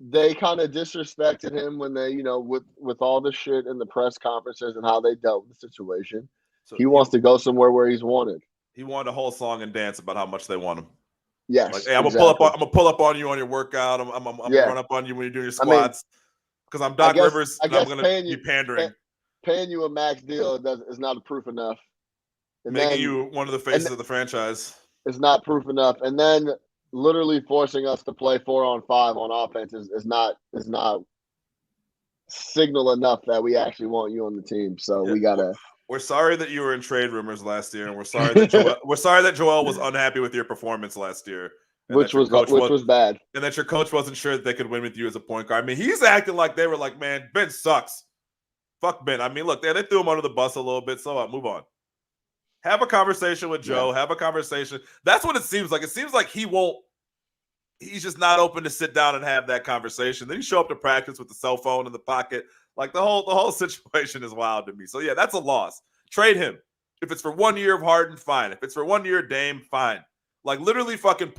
They kind of disrespected him when they, you know, with all the shit in the press conferences and how they dealt with the situation. So he wants to go somewhere where he's wanted. He wanted a whole song and dance about how much they want him. Yes. Like, hey, I'm gonna pull up on you on your workout. I'm gonna run up on you when you're doing your squats. Because I'm Doc Rivers and I'm gonna be pandering. Paying you a max deal is not proof enough. And making you one of the faces of the franchise. It's not proof enough. And then literally forcing us to play 4-on-5 on offense is not signal enough that we actually want you on the team. So we gotta. We're sorry that you were in trade rumors last year, and we're sorry that Joel was unhappy with your performance last year, which was bad, and that your coach wasn't sure that they could win with you as a point guard. I mean, he's acting like they were like, man, Ben sucks. Fuck Ben. I mean, look, they threw him under the bus a little bit. So move on. Have a conversation with Joe. Yeah. Have a conversation. That's what it seems like. It seems like he's just not open to sit down and have that conversation. Then you show up to practice with the cell phone in the pocket. Like the whole situation is wild to me. So yeah, that's a loss. Trade him. If it's for 1 year of Harden, fine. If it's for 1 year of Dame, fine. Like literally fucking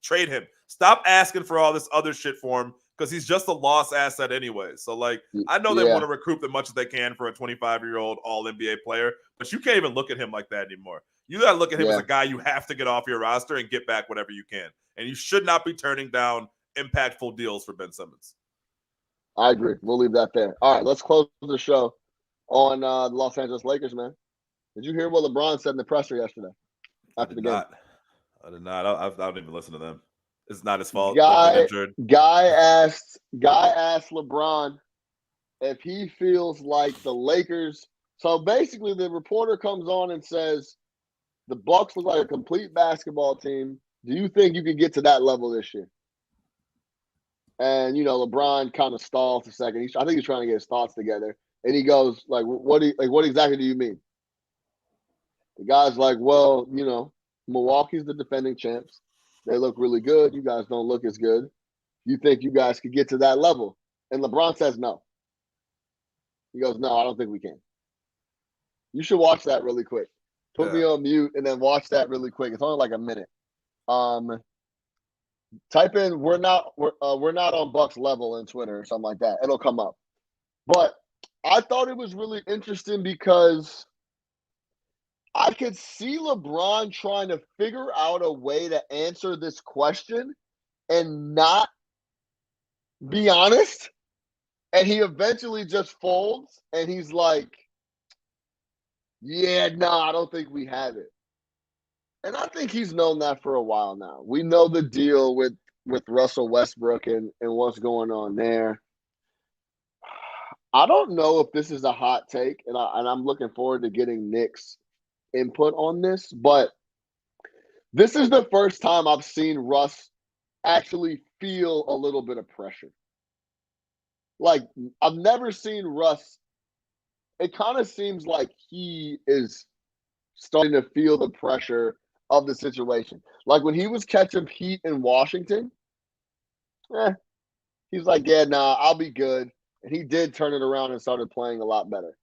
trade him. Stop asking for all this other shit for him because he's just a lost asset anyway. So like, I know they want to recruit as much as they can for a 25-year-old all NBA player, but you can't even look at him like that anymore. You got to look at him as a guy you have to get off your roster and get back whatever you can. And you should not be turning down impactful deals for Ben Simmons. I agree. We'll leave that there. All right, let's close the show on the Los Angeles Lakers, man. Did you hear what LeBron said in the presser yesterday after the game? I did not. I don't even listen to them. It's not his fault. Guy asked LeBron if he feels like the Lakers. So basically, the reporter comes on and says, the Bucks look like a complete basketball team. Do you think you can get to that level this year? And, you know, LeBron kind of stalls a second. I think he's trying to get his thoughts together. And he goes, like, what exactly do you mean? The guy's like, well, you know, Milwaukee's the defending champs. They look really good. You guys don't look as good. You think you guys could get to that level? And LeBron says no. He goes, no, I don't think we can. You should watch that really quick. Put me on mute and then watch that really quick. It's only like a minute. Type in we're not on Bucks level in Twitter or something like that. It'll come up. But I thought it was really interesting because I could see LeBron trying to figure out a way to answer this question and not be honest. And he eventually just folds and he's like, yeah, no, I don't think we have it. And I think he's known that for a while now. We know the deal with Russell Westbrook and what's going on there. I don't know if this is a hot take, and I'm looking forward to getting Nick's input on this, but this is the first time I've seen Russ actually feel a little bit of pressure. Like, I've never seen Russ. It kind of seems like he is starting to feel the pressure of the situation. Like when he was catching heat in Washington, he's like, yeah, nah, I'll be good. And he did turn it around and started playing a lot better.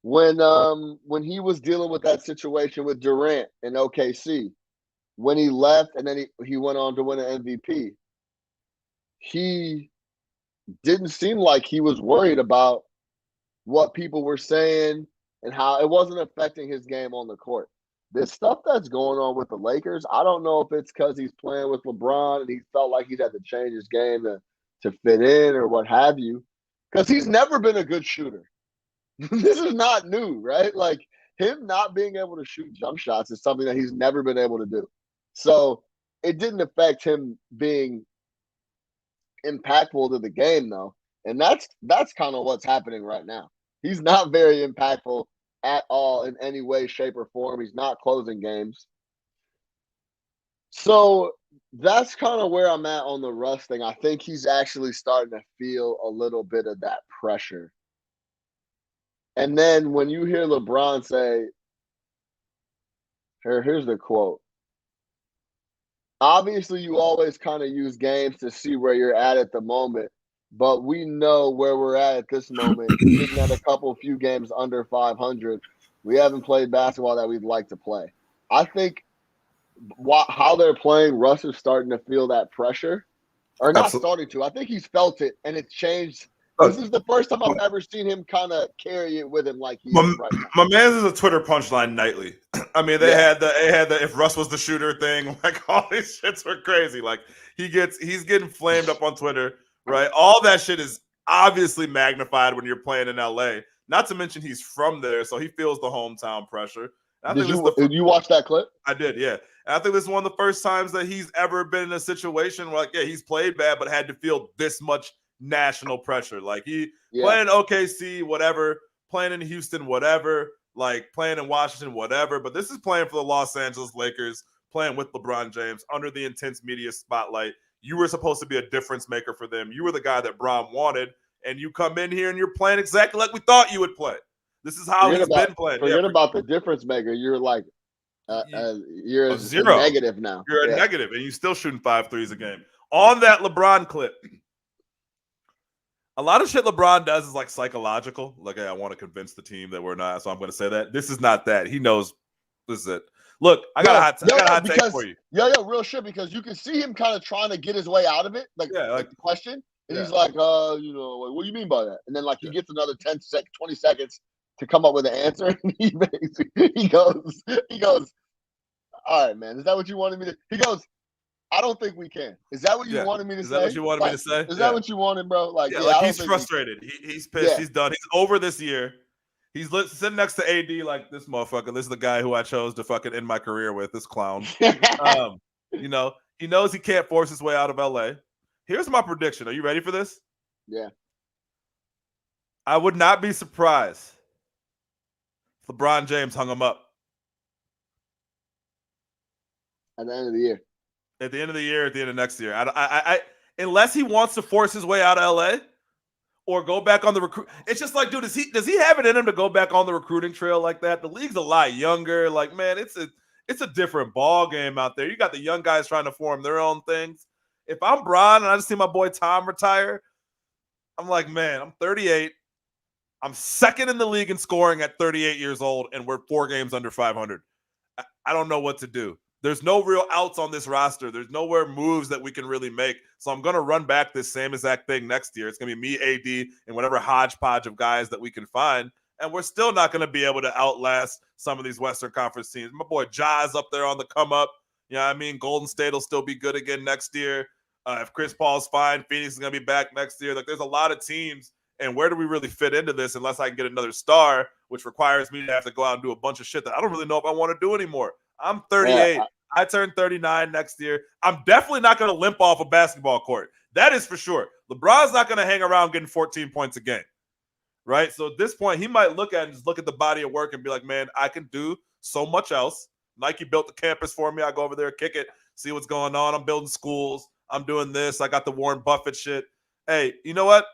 When he was dealing with that situation with Durant in OKC, when he left and then he went on to win an MVP, he didn't seem like he was worried about what people were saying and how it wasn't affecting his game on the court. This stuff that's going on with the Lakers, I don't know if it's because he's playing with LeBron and he felt like he'd had to change his game to fit in or what have you, because he's never been a good shooter. This is not new, right? Like him not being able to shoot jump shots is something that he's never been able to do. So it didn't affect him being impactful to the game, though. And that's kind of what's happening right now. He's not very impactful at all in any way, shape, or form. He's not closing games. So that's kind of where I'm at on the Russ thing. I think he's actually starting to feel a little bit of that pressure. And then when you hear LeBron say, here's the quote. Obviously, you always kind of use games to see where you're at the moment, but we know where we're at this moment. Sitting at a few games under 500, we haven't played basketball that we'd like to play. I think how they're playing, Russ is starting to feel that pressure, or not starting to. I think he's felt it, and it's changed. This is the first time I've ever seen him kind of carry it with him like he is right now. My man's is a Twitter punchline nightly. I mean, they had the if Russ was the shooter thing, like all these shits were crazy. Like he's getting flamed up on Twitter, right? All that shit is obviously magnified when you're playing in LA. Not to mention he's from there, so he feels the hometown pressure. Did you watch that clip? I did, yeah. And I think this is one of the first times that he's ever been in a situation where, like, yeah, he's played bad, but had to feel this much national pressure. Like playing OKC, whatever, playing in Houston, whatever, like playing in Washington, whatever. But this is playing for the Los Angeles Lakers, playing with LeBron James under the intense media spotlight. You were supposed to be a difference maker for them. You were the guy that Bron wanted, and you come in here and you're playing exactly like we thought you would play. This is how he's been playing. Forget about the difference maker. You're like you're a zero. Negative now. You're a negative, and you're still shooting 5 threes a game. On that LeBron clip, a lot of shit LeBron does is like psychological. Like, hey, I want to convince the team that we're not, so I'm going to say that. This is not that. He knows this is it. Look, I got a hot take for you. Real shit, because you can see him kind of trying to get his way out of it, like the question. And he's like, what do you mean by that? And then like he gets another 20 seconds to come up with an answer. And he goes, all right, man, is that what you wanted me to? He goes, I don't think we can. Is that what you wanted me to say? Is that what you wanted me to say? Is that what you wanted, bro? Like, he's frustrated. He's pissed. He's done. He's over this year. He's sitting next to AD like, this motherfucker. This is the guy who I chose to fucking end my career with, this clown. He knows he can't force his way out of LA. Here's my prediction. Are you ready for this? Yeah. I would not be surprised if LeBron James hung him up at the end of the year. At the end of the year, at the end of next year. I unless he wants to force his way out of LA or go back on the recruit. It's just like, dude, does he have it in him to go back on the recruiting trail like that? The league's a lot younger. Like, man, it's a different ball game out there. You got the young guys trying to form their own things. If I'm Bron and I just see my boy Tom retire, I'm like, man, I'm 38. I'm second in the league in scoring at 38 years old, and we're 4 games under 500. I don't know what to do. There's no real outs on this roster. There's nowhere moves that we can really make. So I'm going to run back this same exact thing next year. It's going to be me, AD, and whatever hodgepodge of guys that we can find. And we're still not going to be able to outlast some of these Western Conference teams. My boy Ja's up there on the come up. You know what I mean? Golden State will still be good again next year. If Chris Paul's fine, Phoenix is going to be back next year. Like, there's a lot of teams. And where do we really fit into this unless I can get another star, which requires me to have to go out and do a bunch of shit that I don't really know if I want to do anymore. I'm 38. Yeah, I turn 39 next year. I'm definitely not going to limp off a basketball court. That is for sure. LeBron's not going to hang around getting 14 points a game, right? So at this point, he might look at it and just look at the body of work and be like, man, I can do so much else. Nike built the campus for me. I go over there, kick it, see what's going on. I'm building schools. I'm doing this. I got the Warren Buffett shit. Hey, you know what?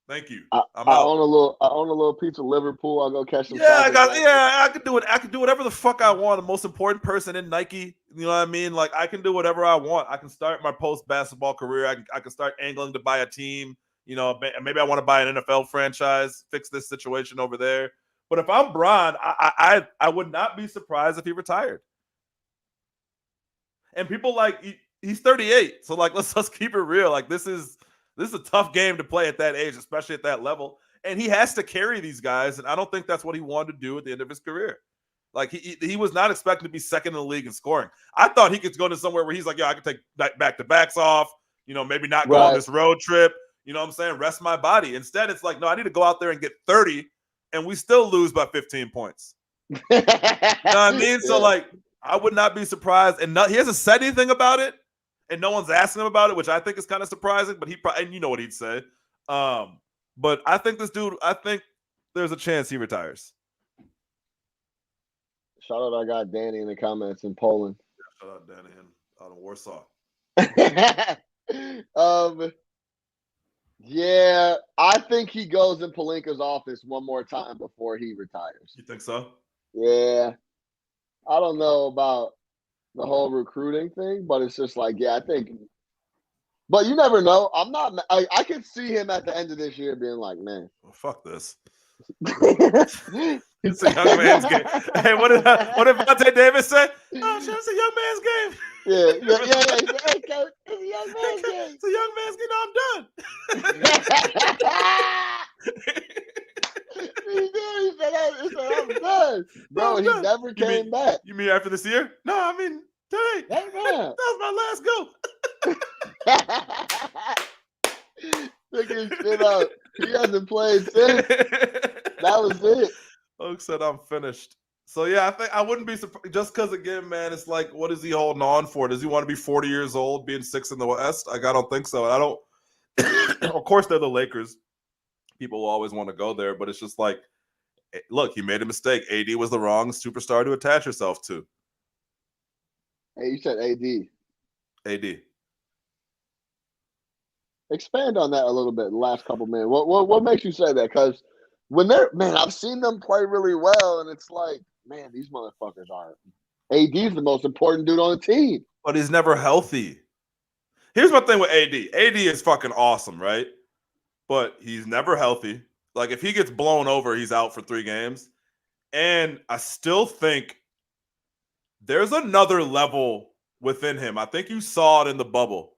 Thank you. I own a little piece of Liverpool. I'll go catch some. I can do it. I can do whatever the fuck I want. The most important person in Nike. You know what I mean? Like, I can do whatever I want. I can start my post basketball career. I can start angling to buy a team. You know, maybe I want to buy an NFL franchise, fix this situation over there. But if I'm Bron, I would not be surprised if he retired. And people he's 38, so like let's keep it real. Like, this is a tough game to play at that age, especially at that level. And he has to carry these guys, and I don't think that's what he wanted to do at the end of his career. Like, he was not expecting to be second in the league in scoring. I thought he could go to somewhere where he's like, I could take back-to-backs off, you know, maybe not go on this road trip, you know what I'm saying, rest my body. Instead, it's like, no, I need to go out there and get 30, and we still lose by 15 points. You know what I mean? So, like, I would not be surprised. And he hasn't said anything about it, and no one's asking him about it, which I think is kind of surprising, but he probably, and you know what he'd say. But I think there's a chance he retires. Shout out, I got Danny in the comments in Poland. Yeah, shout out Danny out of Warsaw. Yeah, I think he goes in Pelinka's office one more time before he retires. You think so? Yeah. I don't know about the whole recruiting thing, but it's just like, yeah, I think. But you never know. I could see him at the end of this year being like, man, well, fuck this. It's a young man's game. Hey, what did Vontae Davis say? Oh, shit, it's a young man's game. Yeah. Hey, Coach, it's a young man's game. It's a young man's game. He said, I'm done. Bro, he never came back. You mean after this year? No, I mean, dang. That was my last go. Took his shit out. He hasn't played since. That was it. Oak said, I'm finished. So, yeah, I think I wouldn't be surprised. Just because, again, man, it's like, what is he holding on for? Does he want to be 40 years old, being sixth in the West? Like, I don't think so. And I don't. Of course, they're the Lakers. People will always want to go there, but it's just like, look, he made a mistake. AD was the wrong superstar to attach yourself to. Hey, you said AD. AD. Expand on that a little bit in the last couple minutes. What makes you say that? Because when I've seen them play really well, and it's like, man, these motherfuckers are. AD's the most important dude on the team. But he's never healthy. Here's my thing with AD. AD is fucking awesome, right? But he's never healthy. Like, if he gets blown over, he's out for 3 games. And I still think there's another level within him. I think you saw it in the bubble,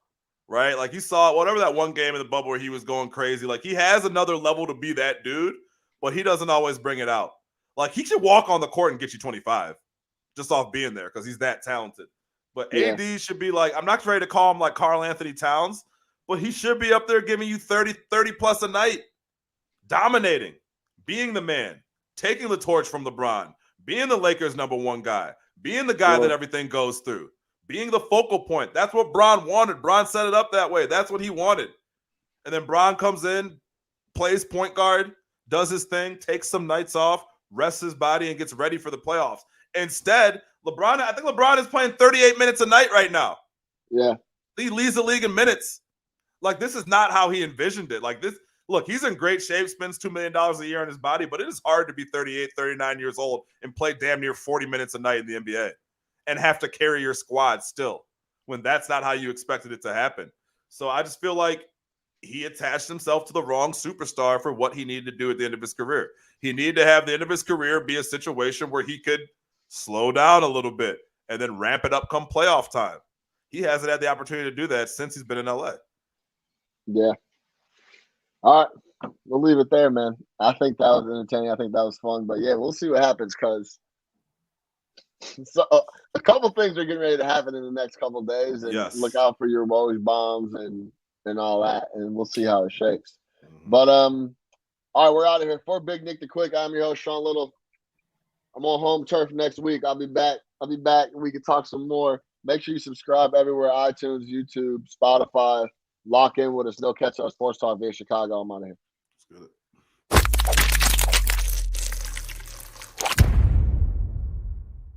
right? Like, you saw whatever that one game in the bubble where he was going crazy. Like, he has another level to be that dude, but he doesn't always bring it out. Like, he should walk on the court and get you 25 just off being there because he's that talented. But AD should be like, I'm not ready to call him like Karl Anthony Towns, but he should be up there giving you 30 plus a night, dominating, being the man, taking the torch from LeBron, being the Lakers' #1 guy, being the guy that everything goes through, being the focal point. That's what Bron wanted. Bron set it up that way. That's what he wanted. And then Bron comes in, plays point guard, does his thing, takes some nights off, rests his body, and gets ready for the playoffs. Instead, I think LeBron is playing 38 minutes a night right now. Yeah. He leads the league in minutes. Like, this is not how he envisioned it. Like, this, look, he's in great shape, spends $2 million a year on his body, but it is hard to be 38, 39 years old and play damn near 40 minutes a night in the NBA and have to carry your squad still when that's not how you expected it to happen. So I just feel like he attached himself to the wrong superstar for what he needed to do at the end of his career. He needed to have the end of his career be a situation where he could slow down a little bit and then ramp it up come playoff time. He hasn't had the opportunity to do that since he's been in LA. Yeah. All right. We'll leave it there, man. I think that was entertaining. I think that was fun. But yeah, we'll see what happens because a couple things are getting ready to happen in the next couple of days. And look out for your Woj bombs and all that. And we'll see how it shakes. Mm-hmm. But all right, we're out of here. For Big Nick the Quick, I'm your host, Sean Little. I'm on home turf next week. I'll be back. We can talk some more. Make sure you subscribe everywhere: iTunes, YouTube, Spotify. Lock in with us. No catch our sports talk via Chicago. I'm out of here. That's good.